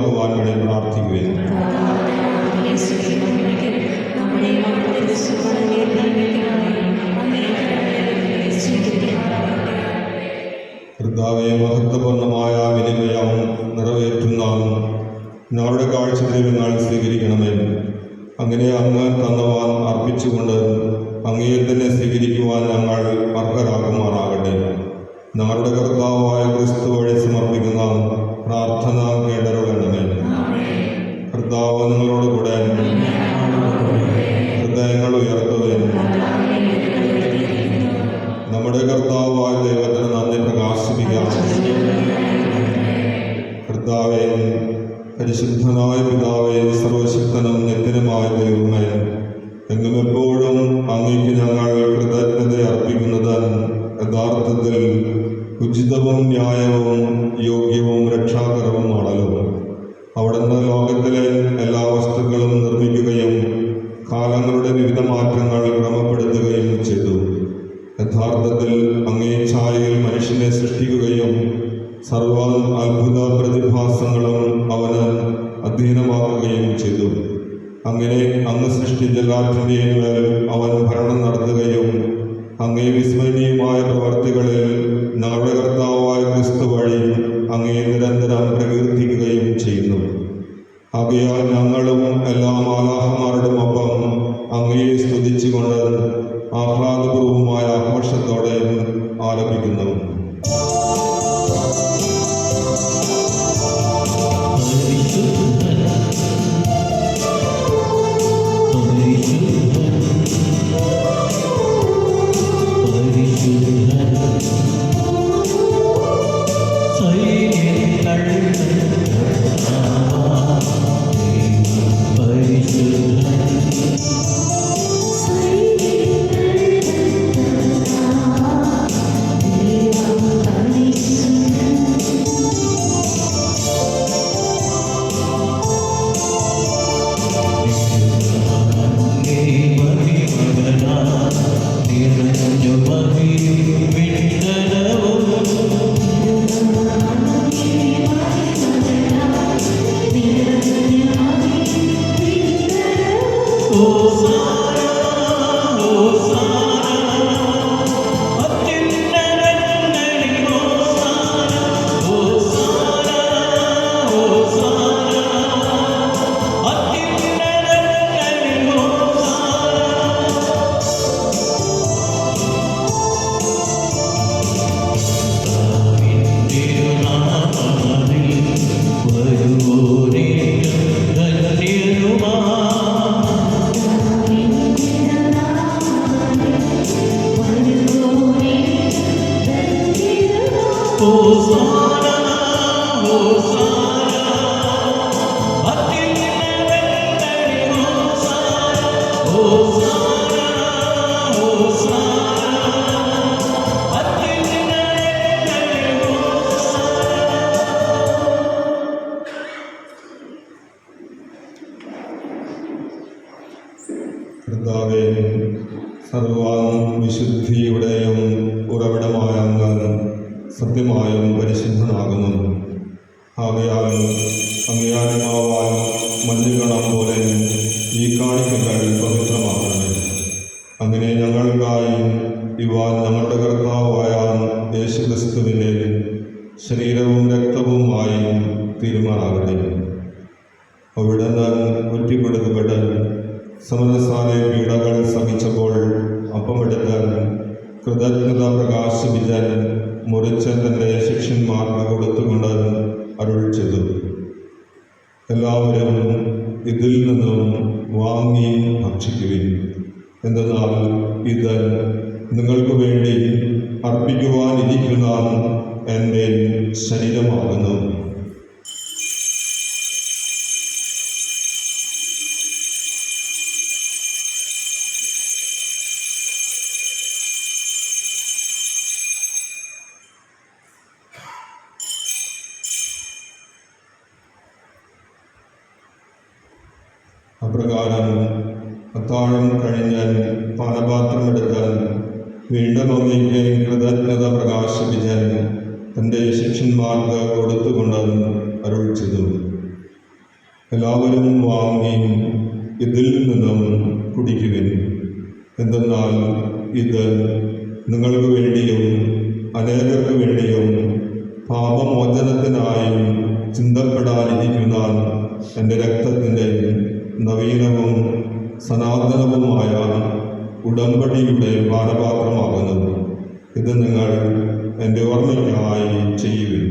പൂർത്തിയാക്കുവാൻ വേണ്ടി പ്രാർത്ഥിക്കുകയും കർത്താവേ, മഹത്വപൂർണ്ണമായ വിനിമയം നിറവേറ്റുന്ന ഞങ്ങളുടെ കാഴ്ചദ്രവ്യങ്ങൾ സ്വീകരിക്കണമേ. അങ്ങനെ അങ്ങ് തന്നവാൻ അർപ്പിച്ചുകൊണ്ട് അങ്ങയെ തന്നെ സ്വീകരിക്കുവാൻ ഞങ്ങൾ അർഹരാകുമാറാകട്ടെ. ഞങ്ങളുടെ കർത്താവായ ക്രിസ്തു വഴി സമർപ്പിക്കുന്ന പ്രാർത്ഥന കേട്ടരുളണമേ. കർത്താവ് നിങ്ങളോട് കൂടെ. ഹൃദയങ്ങൾ ഉയർത്തുകയും നമ്മുടെ കർത്താവായ ദൈവത്തിന് നന്ദി പ്രകാശിപ്പിക്കാം. കർത്താവേ, പരിശുദ്ധനായ പിതാവേ, സർവശക്തനും നിത്യനുമായ ദൈവമേ, എങ്ങും എപ്പോഴും അങ്ങേക്ക് ഞങ്ങൾ കൃതജ്ഞത അർപ്പിക്കുന്നത് യഥാർത്ഥത്തിൽ ഉചിതവും ന്യായവും യോഗ്യവും രക്ഷാകരവുമാണല്ലോ. അവിടുന്ന് ലോകത്തിലെ എല്ലാ വസ്തുക്കളും നിർമ്മിക്കുകയും കാലങ്ങളുടെ വിവിധ മാറ്റങ്ങൾ ക്രമപ്പെടുത്തുകയും ചെയ്തു. യഥാർത്ഥത്തിൽ അങ്ങേ ഛായയിൽ മനുഷ്യനെ സൃഷ്ടിക്കുകയും സർവ അത്ഭുത പ്രതിഭാസങ്ങളും അവന് അധീനമാക്കുകയും ചെയ്തു. അങ്ങനെ അങ്ങ് സൃഷ്ടിച്ച എല്ലാറ്റിൻ്റെയും മേൽ അവൻ ഭരണം നടത്തുകയും അങ്ങേ വിസ്മരണീയമായ പ്രവർത്തികളിൽ ഞങ്ങളുടെ കർത്താവായ ക്രിസ്തു വഴി അങ്ങേ നിരന്തരം പ്രകീർത്തിക്കുകയും ചെയ്യുന്നു. ആകയാൽ ഞങ്ങളും എല്ലാ മാലാഖമാരുടെയും ഒപ്പം അങ്ങയെ സ്തുതിച്ചുകൊണ്ട് ആഹ്ലാദപൂർവമായ ആഘോഷത്തോടെ ആലപിക്കുന്നു. കർത്താവേ, സർവവിശുദ്ധിയുടെയും ഉറവിടമായ അങ്ങ് സത്യമായും പരിശുദ്ധനാകുന്നു. ആകയാൽ അങ്ങയാത്മാവാൽ മഞ്ഞുകണം പോലെ ഈ കാണിക്കകൾ പവിത്രമാക്കണമേ. അങ്ങനെ ഞങ്ങൾക്കായി ഇവ ഞങ്ങളുടെ കർത്താവായ യേശുക്രിസ്തുവിൻ്റെ ശരീരവും രക്തവുമായി തീരുമാനാകട്ടെ. അവിടുന്ന് ഒറ്റിക്കൊടുക്കപ്പെട്ട് സമരസാലെ പീഡകൾ സഹിച്ചപ്പോൾ അപ്പമെടുത്ത് കൃതജ്ഞത പ്രകാശിപ്പിച്ച് മുറിച്ച് തൻ്റെ ശിഷ്യന്മാർക്ക് കൊടുത്തുകൊണ്ട് അരുൾ ചെയ്തു, എല്ലാവരും ഇതിൽ നിന്നും വാങ്ങി ഭക്ഷിക്കുവിൻ. എന്തെന്നാൽ ഇത് നിങ്ങൾക്ക് വേണ്ടി അർപ്പിക്കുവാനിരിക്കുന്ന എൻ്റെ ശരീരമാകുന്നു. അപ്രകാരം അത്താഴം കഴിഞ്ഞാൽ പാനപാത്രമെടുത്താൽ വീണ്ടും അങ്ങേക്ക് കൃതജ്ഞത പ്രകാശിപ്പിച്ചാൽ തൻ്റെ ശിഷ്യന്മാർക്ക് കൊടുത്തുകൊണ്ട് അരുൾ ചെയ്തു, എല്ലാവരും വാങ്ങി ഇതിൽ നിന്നും കുടിക്കുവിൻ. എന്തെന്നാൽ ഇത് നിങ്ങൾക്ക് വേണ്ടിയും അനേകർക്ക് വേണ്ടിയും പാപമോചനത്തിനായും ചിന്തപ്പെടാനിരിക്കുന്ന എൻ്റെ രക്തത്തിൻ്റെ നവീനവും സനാതനവുമായ ഉടമ്പടിയുടെ പാനപാത്രമാകുന്നു. ഇത് നിങ്ങൾ എൻ്റെ ഓർമ്മയ്ക്കായി ചെയ്യുവിൻ.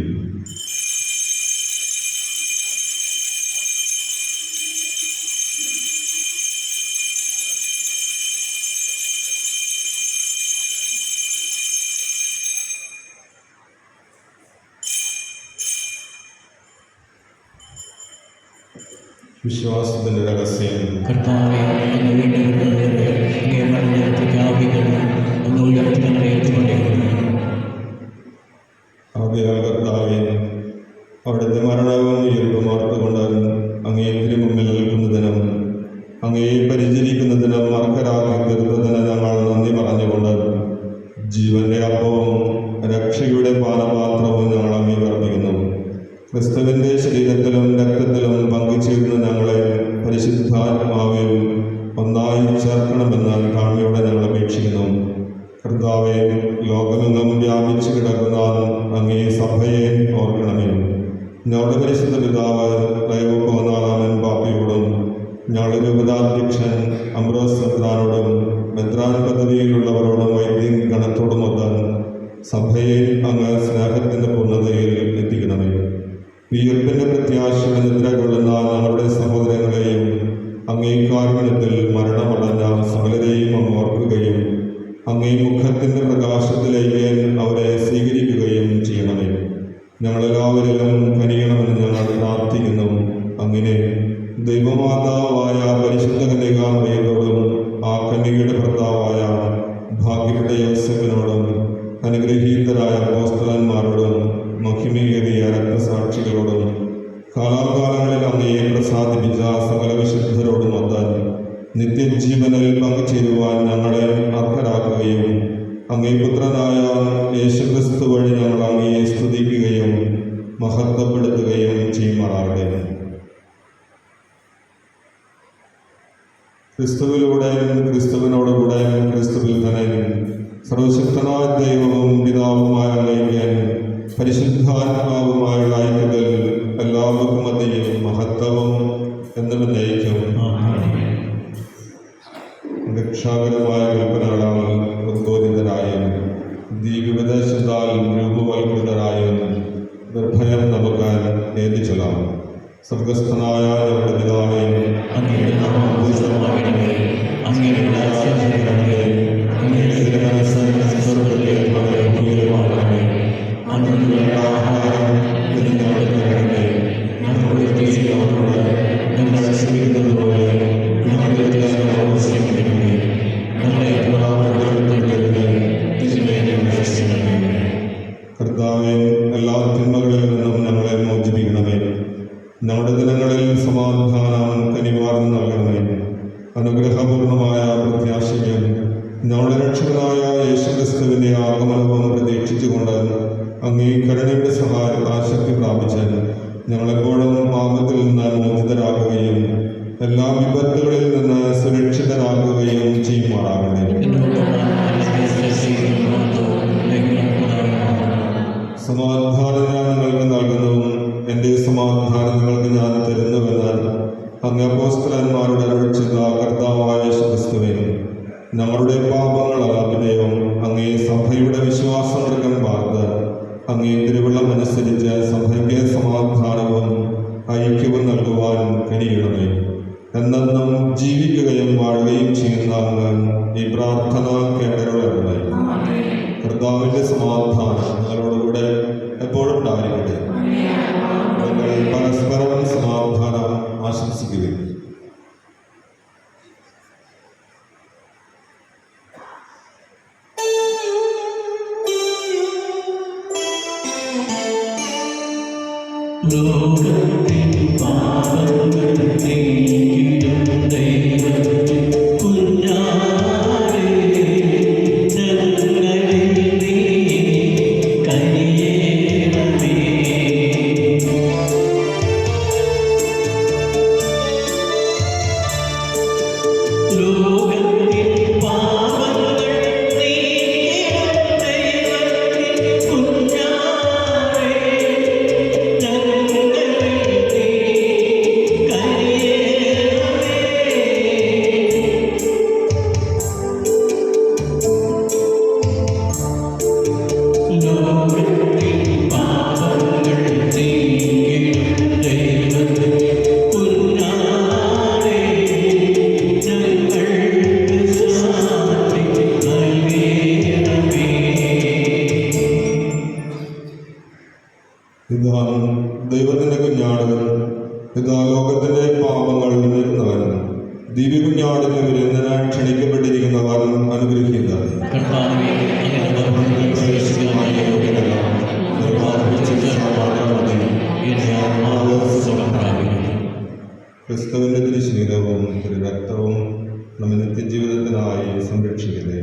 വിശ്വാസത്തിൻ്റെ രഹസ്യം. കർത്താവേ, അങ്ങ് വീണ്ടും വരുന്നവരെ അങ്ങേ മരണ പ്രഖ്യാപിക്കുന്നു. അങ്ങ് ഉയർത്തി ഞങ്ങളെ എത്തിക്കൊണ്ടിരിക്കുന്നു. ആകയാൽ കർത്താവേ, അവിടുത്തെ മരണവും ഉയർപ്പും ഓർത്തുകൊണ്ട് അങ്ങേക്ക് മുമ്പിൽ നിൽക്കുന്നതിനും അങ്ങയെ പരിചരിക്കുന്നതിനും അർഹരാക്കി തീർത്തതിന് ഞങ്ങൾ നന്ദി പറഞ്ഞുകൊണ്ട് ജീവന്റെ അപ്പവും രക്ഷയുടെ പാനപാത്രവും ഞങ്ങൾ അങ്ങേ അർപ്പിക്കുന്നു. ക്രിസ്തുവിൻ്റെ ശരീരത്തിലും രക്തത്തിലും പങ്കുചേരുന്ന ഞങ്ങളെ പരിശുദ്ധാത്മാവിൽ ഒന്നായി ചേർക്കണമെന്ന് താഴ്മയോടെ ഞങ്ങൾ അപേക്ഷിക്കുന്നു. കർത്താവെ, ലോകമെങ്ങും വ്യാപിച്ചു കിടക്കുന്ന അങ്ങേ സഭയെ ഓർക്കണമേ. ഞങ്ങളുടെ പരിശുദ്ധ പിതാവ് ദൈവപോനാലാമൻ പാപ്പയോടും ഞങ്ങളുടെ രൂപതാധ്യക്ഷൻ അംബ്രോസ് മെത്രാനോടും മെത്രാൻ പദവിയിലുള്ളവരോടും വൈദിക ഗണത്തോടുമൊത്ത് സഭയെ അങ്ങ് സ്നേഹത്തിൻ്റെ പൂർണ്ണതയിൽ എത്തിക്കണമേ. ഉയർപ്പിൻ്റെ പ്രത്യാശയുടെ നിദ്ര കൊള്ളുന്ന ഞങ്ങളുടെ സഹോദരങ്ങളെയും അങ്ങേ കാരുണ്യത്തിൽ മരണമടഞ്ഞ സകലരെയും അങ്ങ് ഓർക്കുകയും അങ്ങേ മുഖത്തിൻ്റെ പ്രകാശത്തിലേക്ക് അവരെ സ്വീകരിക്കുകയും ചെയ്യണമേ. ഞങ്ങളെല്ലാവരിലും കനിയണമെന്ന് ഞങ്ങൾ പ്രാർത്ഥിക്കുന്നു. അങ്ങനെ ദൈവമാതാവായ പരിശുദ്ധ കന്യകാമറിയത്തോടും ആ കന്യകയുടെ ഭർത്താവായ ഭാഗ്യപ്പെട്ട യോസേഫിനോടും അനുഗ്രഹീതരായ അപ്പോസ്തലന്മാരോടും മഹിമയേറിയ രക്തസാക്ഷികളോടും കാലാകാലങ്ങളിൽ അങ്ങയെ പ്രസാദിപ്പിച്ച സകല വിശുദ്ധരോടുമൊത്ത് നിത്യജീവനിൽ പങ്കുചേരുവാൻ ഞങ്ങളെ അർഹരാക്കുകയും അങ്ങേ പുത്രനായ യേശുക്രിസ്തു വഴി ഞങ്ങൾ അങ്ങയെ സ്തുതിക്കുകയും മഹത്വപ്പെടുത്തുകയും ചെയ്യുമാറാകട്ടെ. ക്രിസ്തുവിലൂടെയും ക്രിസ്തുവിനോടുകൂടെയും ക്രിസ്തുവിൽ തന്നെ സർവശക്തനായ ദൈവവും പിതാവുമായ അങ്ങേക്ക് പരിശുദ്ധാത്മാവുമായുള്ള ഐക്യത്തിൽ എല്ലാവർക്കും മധ്യയും മഹത്വവും എന്നും നയിക്കും. രക്ഷാകരമായ കൽപ്പനകളാൽ ഉദ്ബോധിതരായും ദീപദേശത്താൽ രൂപവൽകൃതരായും നിർഭയം നമുക്ക് ഏതി ചൊല്ലാം. സ്വർഗസ്ഥനായ ഞങ്ങളുടെ പിതാവേ, അങ്ങയുടെ നാമം പൂജിതമാകണമേ. അങ്ങയുടെ രാജ്യം വരണമേ. അങ്ങയുടെ തിരുമനസ്സ് സ്വർഗ്ഗത്തിലെ പോലെ ഭൂമിയിലുമാകണമേ. അന്നത്തെ വേണ്ട ആഹാരം ഇന്ന് ഞങ്ങൾക്ക് തരണമേ. ഞങ്ങളുടെ തെറ്റുകളോട് ഞങ്ങൾ ക്ഷമിക്കുന്നത് പോലെ ഞങ്ങളുടെ തെറ്റുകളോട് ക്ഷമിക്കണമേ. ഞങ്ങളെ പ്രലോഭനത്തിൽപ്പെടുത്തരുതേ, തിന്മയിൽ നിന്ന് രക്ഷിക്കണമേ. കർത്താവേ, എല്ലാ തിന്മകളിൽ നിന്നും ഞങ്ങളെ മോചിപ്പിക്കണമേ. ഞങ്ങളുടെ ദിനങ്ങളിൽ സമാധാനം കനിവാർന്ന് നൽകണമേ. അനുഗ്രഹപൂർണമായ പ്രത്യാശയും ഞങ്ങളുടെ രക്ഷകനായ യേശുക്രിസ്തുവിൻ്റെ ആഗമനവും പ്രതീക്ഷിച്ചുകൊണ്ട് അങ്ങേ കരുണയുടെ സഹായത്താൽ ശക്തി പ്രാപിച്ച് ഞങ്ങളെപ്പോഴും പാപത്തിൽ നിന്ന് മോചിതരാകുകയും എല്ലാ വിപത്തുകളിൽ നിന്ന് സുരക്ഷിതരാകുകയും ചെയ്യുമാറാകണമേ. സമാധാനം ഞാൻ നിങ്ങൾക്ക് നൽകുന്നു, എൻ്റെ സമാധാനം നിങ്ങൾക്ക് ഞാൻ തരുന്നുവെന്ന് അങ്ങ് അപ്പോസ്തലന്മാരുടെ അരുളി ചെയ്ത കർത്താവായ യേശുക്രിസ്തുവേ, ഞങ്ങളുടെ പാപങ്ങളല്ല പിന്നെയും അങ്ങേ സഭയുടെ വിശ്വാസമൃഗം പാർത്ത് അങ്ങേ തിരുവള്ളം അനുസരിച്ച് സഭയ്ക്ക് സമാധാനവും ഐക്യവും നൽകുവാൻ കഴിയണമേ. എന്നെന്നും ജീവിക്കുകയും വാഴുകയും ചെയ്യുന്ന അങ്ങ് ഈ പ്രാർത്ഥന കേട്ടരുളണമേ. കർത്താവിൻ്റെ സമാധാനം നിങ്ങളോടുകൂടെ എപ്പോഴും ഉണ്ടായിരിക്കട്ടെ. നിങ്ങൾ പരസ്പരം സമാധാനം ആശംസിക്കുകയും ലോകത്തിൻ പാപങ്ങൾ നീക്കിടും ദൈവത്തിൻ കുഞ്ഞാടേ, ഞങ്ങളിൽ നീ കനിയേണമേ. പാപങ്ങൾ നീക്കുന്നവൻ ദിവ്യകുഞ്ഞാടിന് വിരുന്നനായി ക്ഷണിക്കപ്പെട്ടിരിക്കുന്നവൻ അനുഗ്രഹിക്കുന്നത്. കർത്താവേ, അങ്ങയുടെ ഭവനത്തിൽ പ്രവേശിക്കാനായ യോഗ്യതല്ല. എന്റെ ആത്മാവ് സുഖം പ്രാപിക്കുന്നു. ക്രിസ്തുവിന്റെ തിരുശരീരവും തിരുരക്തവും നമ്മെ നിത്യജീവിതത്തിനായി സംരക്ഷിക്കട്ടെ.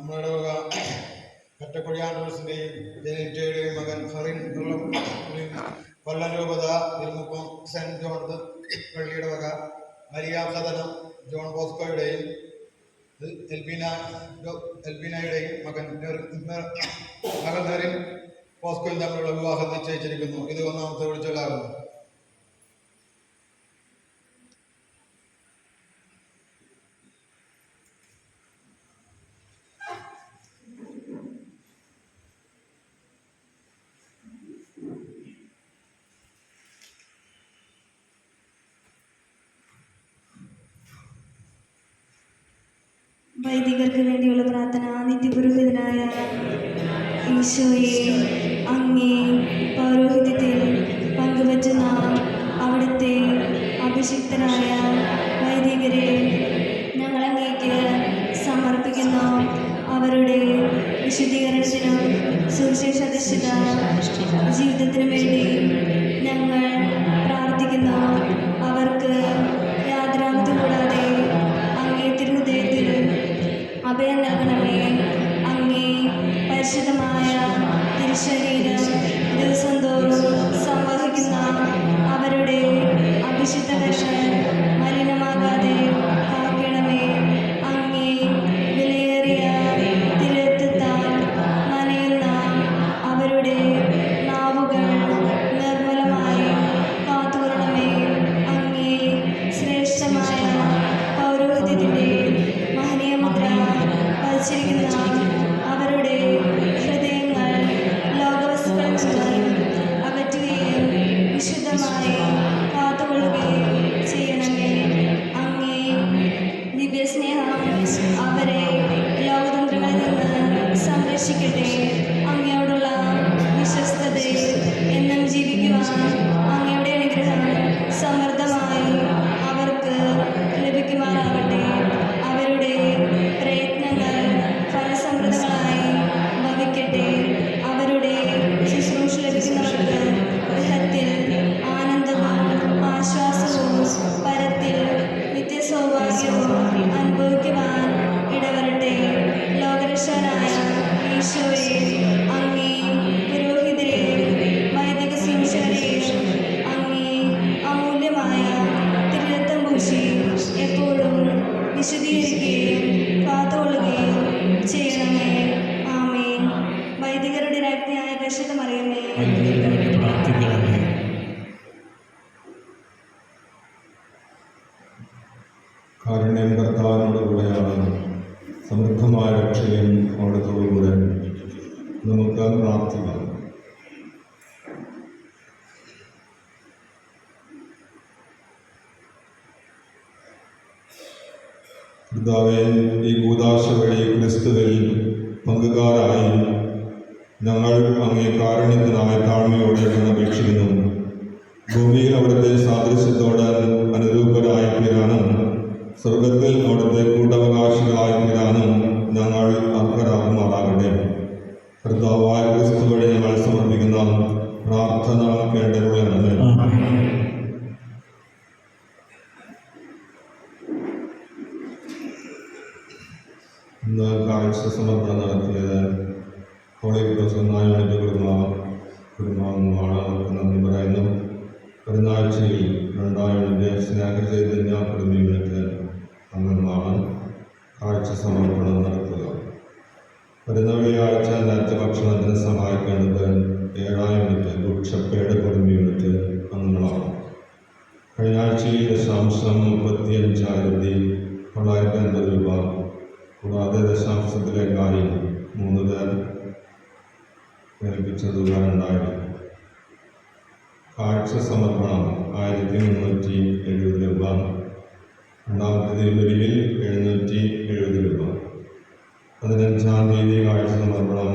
നമ്മുടെ വക കറ്റക്കുഴിയാണ്ടൂസിൻ്റെയും ജനീറ്റയുടെയും മകൻ ഫറിൻ കൊല്ലം രൂപത തിരുമുപ്പം സെൻറ്റ് ജോൺസ് പള്ളിയുടെ വക മരിയ സദനം ജോൺ ബോസ്കോയുടെയും എൽബീനയുടെയും മകൻ നെറിൻ ബോസ്കോയും തമ്മിലുള്ള വിവാഹം നിശ്ചയിച്ചിരിക്കുന്നു. ഇത് ഒന്നാമത്തെ വിളിച്ചൊല്ലാകുന്നു. വൈദികർക്ക് വേണ്ടിയുള്ള പ്രാർത്ഥന. നിത്യപുരോഹിതനായ ഈശോയെ, അങ്ങേ പൗരോഹിത്യത്തിൽ പങ്കുവച്ച നാം അവിടുത്തെ അഭിഷിക്തരായ വൈദികരെ ഞങ്ങളങ്ങേക്ക് സമർപ്പിക്കുന്നു. അവരുടെ വിശുദ്ധീകരണത്തിനും സുവിശേഷാധിഷ്ഠിത ജീവിതത്തിനു വേണ്ടി ഞങ്ങൾ പ്രാർത്ഥിക്കുന്നു. അവർക്ക് യാതൊരാമത് കൂടാതെ അങ്ങേ തിരുഹൃദയത്തിൽ അഭയം നൽകണമേ. അങ്ങേ പരിശുദ്ധമായ തിരുശരീരം ദിവസം തോറും സംവഹിക്കുന്ന അവരുടെ അഭിഷിക്ത കർഷകർ മലിനമാകാതെ കാക്കണമേ. അങ്ങേ വിലയേറിയ തിരുരക്തത്താൽ നനയുന്ന അവരുടെ നാവുകൾ നിർമ്മലമായി കാത്തുകൊള്ളണമേ. അങ്ങേ ശ്രേഷ്ഠമായ പൗരോഹിത്യത്തിൻ്റെ മഹനീയമുദ്ര വച്ചിരിക്കുന്ന അവരുടെ ഹൃദയങ്ങൾ ലോകവസ്തുക്കളിൽ നിന്ന് അകറ്റുകയും വിശുദ്ധമായി കാത്തുകൊള്ളുകയും ചെയ്യണമേ. അങ്ങേ ദിവ്യസ്നേഹം അവരെ ലോകതന്ത്രങ്ങളിൽ നിന്ന് സംരക്ഷിക്കട്ടെ. അങ്ങയോടുള്ള വിശ്വസ്തതയിൽ എന്നും ജീവിക്കുവാൻ അങ്ങയുടെ അനുഗ്രഹം സമൃദ്ധമായി അവർക്ക് ലഭിക്കുമാറാകട്ടെ. അവരുടെ പ്രയത്നങ്ങൾ ഫലസമൃദ്ധങ്ങളായി ഭവിക്കട്ടെ. അവരുടെ ശുശ്രൂഷ ലഭിക്കുന്നവർക്ക് ഗൃഹത്തിൽ ആനന്ദവും ആശ്വാസവും പരത്തിൽ നിത്യസൗഭാഗ്യവും അനുഭവിക്കുവാൻ ഇടവരട്ടെ. ലോകരക്ഷകനായ ഈശോയെ, അങ്ങേ പുരോഹിതരെയും വൈദിക ശുശ്രൂഷകരെയും അങ്ങേ അമൂല്യമായ തിരുരക്തം പൂശി എപ്പോഴും വിശദീകരിക്കുകയും കാത്തുകൊള്ളുകയും ചെയ്യണമേ. ആമേൻ. വൈദികരുടെ രാജ്ഞിയായ പരിശുദ്ധ മറിയമേ, പ്രാർത്ഥിക്കണമേ. കാരുണ്യം കർത്താവിനോടുകൂടെയാണ്, സമൃദ്ധമായ രക്ഷയും അവിടത്തോടുകൂടെ. നമുക്ക് പ്രാർത്ഥിക്കാം. കർത്താവേ, ഈ കൂദാശ വഴി ക്രിസ്തുവിൽ പങ്കുകാരായി ഞങ്ങൾ അങ്ങേ കാരുണ്യത്തിനായി താഴ്മയോടെ അപേക്ഷിക്കുന്നു. ഭൂമിയിൽ അവിടുത്തെ സാദൃശ്യത്തോട് അനുരൂപരായി തീരാനും സ്വർഗത്തിൽ അവിടുത്തെ കൂട്ടവകാശികളായി തീരാനും ഞങ്ങൾ അർഹരാകുമാറാകട്ടെ. കർത്താവായ ക്രിസ്തു വഴി ഞങ്ങൾ സമർപ്പിക്കുന്ന പ്രാർത്ഥന കേട്ടരുളണമേ. ഇന്ന് കാഴ്ച സമർപ്പണം നടത്തിയത് ഹോളി ക്രോസ് ഒന്നാമത്തെ കുടുംബാംഗമാണ്. അവർക്ക് നന്ദി പറയുന്നു. പെരുന്നാഴ്ചയിൽ രണ്ടാമത്തെ സ്നേഹചൈതന്യ കുടുംബ യൂണിറ്റ് അംഗങ്ങളാണ് കാഴ്ച സമർപ്പണം നടത്തുക. വരുന്ന വെള്ളിയാഴ്ച നേരത്തെ ഭക്ഷണത്തിന് സഹായിക്കേണ്ടത് 7 യൂണിറ്റ് ഗുഡ് ഷെപ്പേർഡ് കുടുംബ യൂണിറ്റ് അംഗങ്ങളാണ്. കഴിഞ്ഞ ആഴ്ചയിൽ 35,950 രൂപ, കൂടാതെ ദശാംശത്തിലെ കാര്യം 3 പേർ ഏൽപ്പിച്ച തുക 2000. കാഴ്ച സമർപ്പണം 1370 രൂപ. രണ്ടാമത്തെ തിരുവലിയിൽ 770 രൂപ. 15-ാം തീയതി കാഴ്ച സമർപ്പണം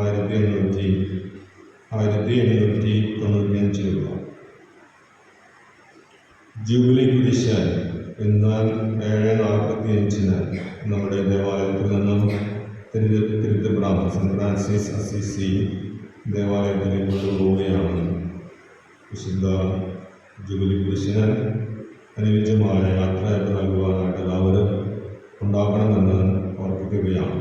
1895 രൂപ. ജൂബിലി കുരിശ് ഇന്ന് 7:45 നമ്മുടെ ദേവാലയത്തിൽ നിന്നും തിരുത്തപ്പെടാം സെൻറ്റ് ഫ്രാൻസിസ് അസീസി ദേവാലയത്തിലേക്ക് കൊണ്ടുപോവുകയാണ്. വിശുദ്ധ ജൂബിലി കുരിശിന് അനുയോജ്യമായ യാത്രയാത്ര നൽകുവാനായിട്ട് എല്ലാവരും ഉണ്ടാകണമെന്ന് ഓർപ്പിക്കുകയാണ്.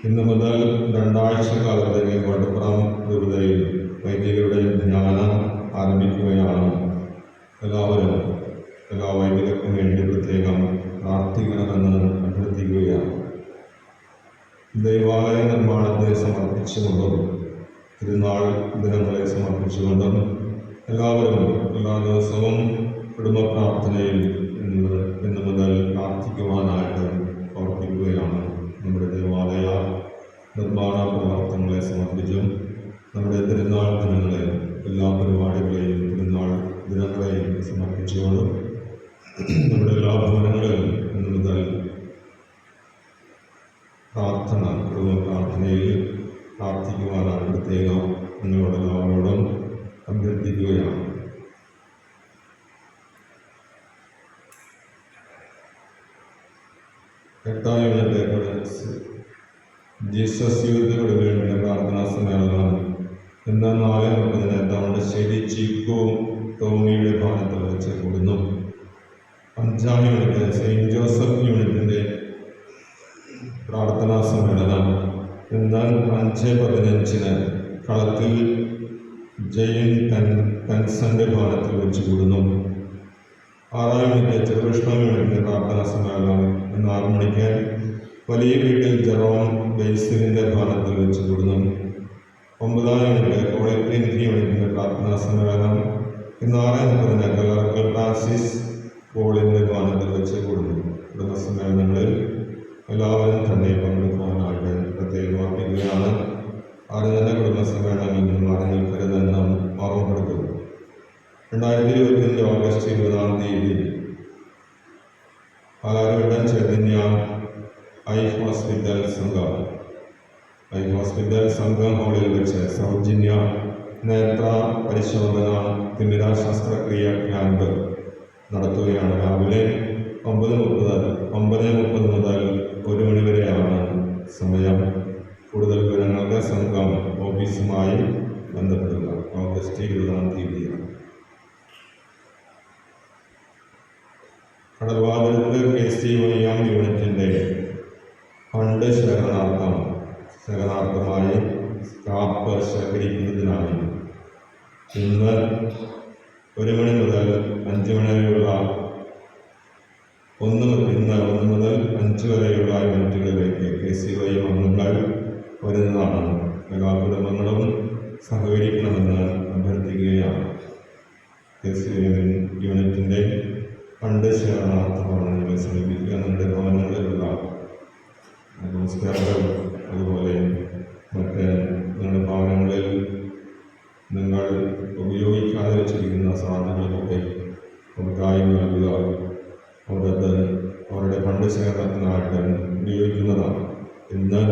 ഇന്നു മുതൽ 2 ആഴ്ചക്കാലത്തേക്ക് വട്ടപ്പുറം രൂപതയിൽ വൈദികരുടെ ജ്ഞാനം ആരംഭിക്കുകയാണ്. എല്ലാവരും എല്ലാ വൈദികർക്കും വേണ്ടി പ്രത്യേകം പ്രാർത്ഥിക്കണമെന്ന് അഭ്യർത്ഥിക്കുകയാണ്. ദൈവാലയ നിർമ്മാണത്തെ സമർപ്പിച്ചുകൊണ്ടും തിരുനാൾ ദിനങ്ങളെ സമർപ്പിച്ചുകൊണ്ടും എല്ലാവരും എല്ലാ ദിവസവും കുടുംബ പ്രാർത്ഥനയിൽ ഇന്നു മുതൽ പ്രാർത്ഥിക്കുവാനായിട്ട് ഓർപ്പിക്കുകയാണ്. നമ്മുടെ ദേവാലയ നിർമ്മാണ പ്രവർത്തനങ്ങളെ സമർപ്പിച്ചും നമ്മുടെ തിരുനാൾ ദിനങ്ങളെ എല്ലാ പരിപാടികളെയും തിരുനാൾ ദിനങ്ങളെയും സമർപ്പിച്ചുകൊണ്ടും നമ്മുടെ എല്ലാ ഭവനങ്ങളിലും ഇന്നു മുതൽ പ്രാർത്ഥന കുടുംബ പ്രാർത്ഥനയിൽ പ്രാർത്ഥിക്കുവാനാണ് പ്രത്യേകം നിങ്ങളോടെല്ലാവരോടും അഭ്യർത്ഥിക്കുകയാണ്. ജീസസ് യൂത്തുകൾക്ക് വേണ്ടിയുള്ള പ്രാർത്ഥനാ സമ്മേളനം ഇന്ന് 4:30 തവണശ്ശേരി ചീക്കോവും ടോമിയുടെ ഭവനത്തിൽ വെച്ച് കൂടുന്നു. 5-ാം യൂണിറ്റ് സെയിൻറ്റ് ജോസഫ് യൂണിറ്റിൻ്റെ പ്രാർത്ഥനാ സമ്മേളനം ഇന്ന് 5:15 കളത്തിൽ ജെയിൻ പെൻസന്റെ ഭവനത്തിൽ വെച്ച് കൂടുന്നു. 6-ാം യൂണിറ്റ് ചെറുകൃഷ്ണ യൂണിറ്റിൻ്റെ പ്രാർത്ഥനാ സമ്മേളനം ഇന്ന് 6 മണിക്ക് വലിയ വീട്ടിൽ ജെറോം ബേസിലിൻ്റെ ഭവനത്തിൽ വെച്ച് കൂടുന്നു. 9-ാം യൂണിറ്റ് കോളേജ് യൂണിറ്റിൻ്റെ പ്രാർത്ഥനാ സമ്മേളനം ഇന്ന് 6:30 കലർക്കൽ ഫ്രാൻസിസ് പോളിൻ്റെ ഭവനത്തിൽ വെച്ച് കൂടുന്നു. കുടുംബ സമ്മേളനങ്ങളിൽ എല്ലാവരും തന്നെ പങ്കെടുക്കുവാനായിട്ട് പ്രത്യേകം ഓർമ്മിക്കുകയാണ്. ആരും തന്നെ കുടുംബ സമ്മേളനങ്ങളിൽ മാറി നിൽക്കരുതെന്ന് ഓർമ്മപ്പെടുത്തുന്നു. 2025 ഓഗസ്റ്റ് 20-ാം തീയതി പാലാരിവട്ടം ചൈതന്യ ഐ ഹോസ്പിറ്റൽ സംഘം ഹാളിൽ വെച്ച് സൗജന്യ നേത്ര പരിശോധന തിമിര ശസ്ത്രക്രിയ ക്യാമ്പ് നടത്തുകയാണ്. രാവിലെ 9:30 മുതൽ 1 മണി വരെയാണ് സമയം. കൂടുതൽ വിവരങ്ങൾക്ക് സംഘം ഓഫീസുമായി ബന്ധപ്പെടുക. ഓഗസ്റ്റ് 20-ാം തീയതിയാണ്. കടൽവാതിലത്ത് KCYM യൂണിറ്റിൻ്റെ ഫണ്ട് ശേഖരണാർത്ഥമായി സ്ക്രാപ്പ് ശേഖരിക്കുന്നതിനായി ഇന്ന് 1 മണി മുതൽ 5 മണി വരെയുള്ള 1 മുതൽ 5 വരെയുള്ള യൂണിറ്റുകളിലേക്ക് KCYM അംഗങ്ങൾ വരുന്നതാണ്. എല്ലാ കുടുംബങ്ങളും സഹകരിക്കണമെന്ന് അഭ്യർത്ഥിക്കുകയാണ്. KCYM യൂണിറ്റിൻ്റെ ഫണ്ട് ശേഖരണാർത്ഥമാണ് നിങ്ങളെ സമീപിക്കുക. നിങ്ങളുടെ ഭവനങ്ങളിലുള്ള നമസ്കാരങ്ങൾ അതുപോലെ മറ്റ് നിങ്ങളുടെ ഭവനങ്ങളിൽ നിങ്ങൾ ഉപയോഗിക്കാതെ വെച്ചിരിക്കുന്ന സാധനങ്ങളൊക്കെ അവർക്കായി നൽകുക. അവരുടെ ഫണ്ട് ശേഖരണത്തിനായിട്ട് ഉപയോഗിക്കുന്നതാണ്. ഇന്ന്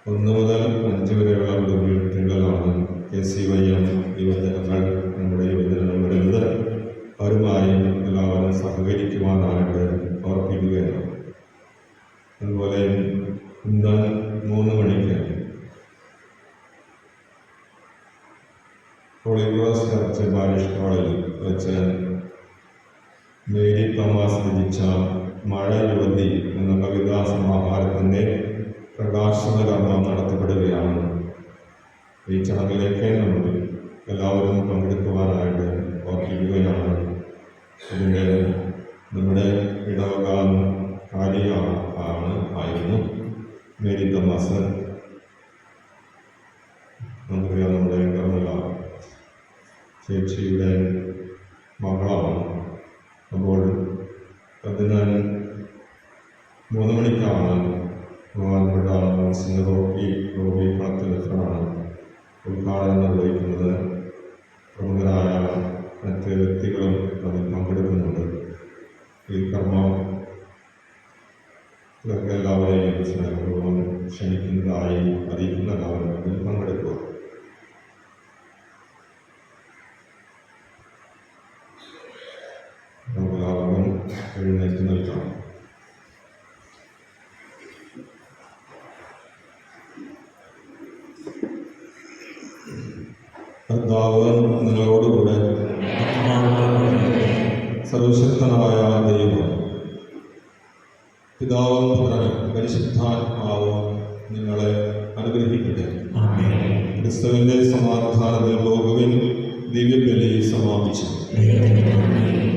1 മുതൽ 5 വരെയുള്ള യൂണിറ്റുകളിലാണ് KCYM യുവജനങ്ങൾ നമ്മുടെ യുവജനങ്ങൾ വരുന്നത്. അവരുമായി എല്ലാവരും സഹകരിക്കുവാനായിട്ട് ഓർപ്പിക്കുകയാണ്. അതുപോലെ ഇന്ന് 3 മണിക്ക് ഹോളി ക്രോസ് ചർച്ച് പാരിഷ് ഹാളിൽ വെച്ച് മേരി തോമസ് രചിച്ച മഴ യുവതി എന്ന കവിതാ സമാഹാരത്തിൻ്റെ പ്രകാശന കർമ്മം നടത്തപ്പെടുകയാണ്. ഈ ചടങ്ങിലേക്ക് നമ്മൾ എല്ലാവരും പങ്കെടുക്കുവാനായിട്ട് ഓർപ്പിക്കുകയാണ്. ഇതിൻ്റെ നമ്മുടെ ഇടവക ആയിരുന്നു മേരി തോമസ്. നമുക്കറിയാം, നമ്മുടെ കർമ്മല ചേച്ചിയുടെ മകളാണ്. അപ്പോൾ 3 മണിക്കാണ് ബഹുമാനപ്പെട്ട റോബി കളത്തിലാണ് ഉദ്ഘാടനം നിർവഹിക്കുന്നത്. പ്രമുഖരായ മറ്റ് വ്യക്തികളും അതിൽ പങ്കെടുക്കുന്നുണ്ട്. ഈ കർമ്മം ഇതൊക്കെ എല്ലാവരെയും സ്നേഹപൂർവ്വം ക്ഷണിക്കുന്നതായി അറിയിക്കുന്ന എല്ലാവരും അതിൽ പങ്കെടുക്കുക. നമുക്കെല്ലാവർക്കും എഴുന്നേറ്റ് നിൽക്കാം. കർത്താവ് നിങ്ങളോടുകൂടെ. സർവശക്തനായ ദൈവം പിതാവും പുത്രനും പരിശുദ്ധാത്മാവും നിങ്ങളെ അനുഗ്രഹിക്കട്ടെ. ആമേൻ. ക്രിസ്തുവിന്റെ സമാധാനത്തിൽ പോകുവിൻ. ദിവ്യബലി സമാപിച്ചു. ദൈവത്തിന്റെ നാമത്തിൽ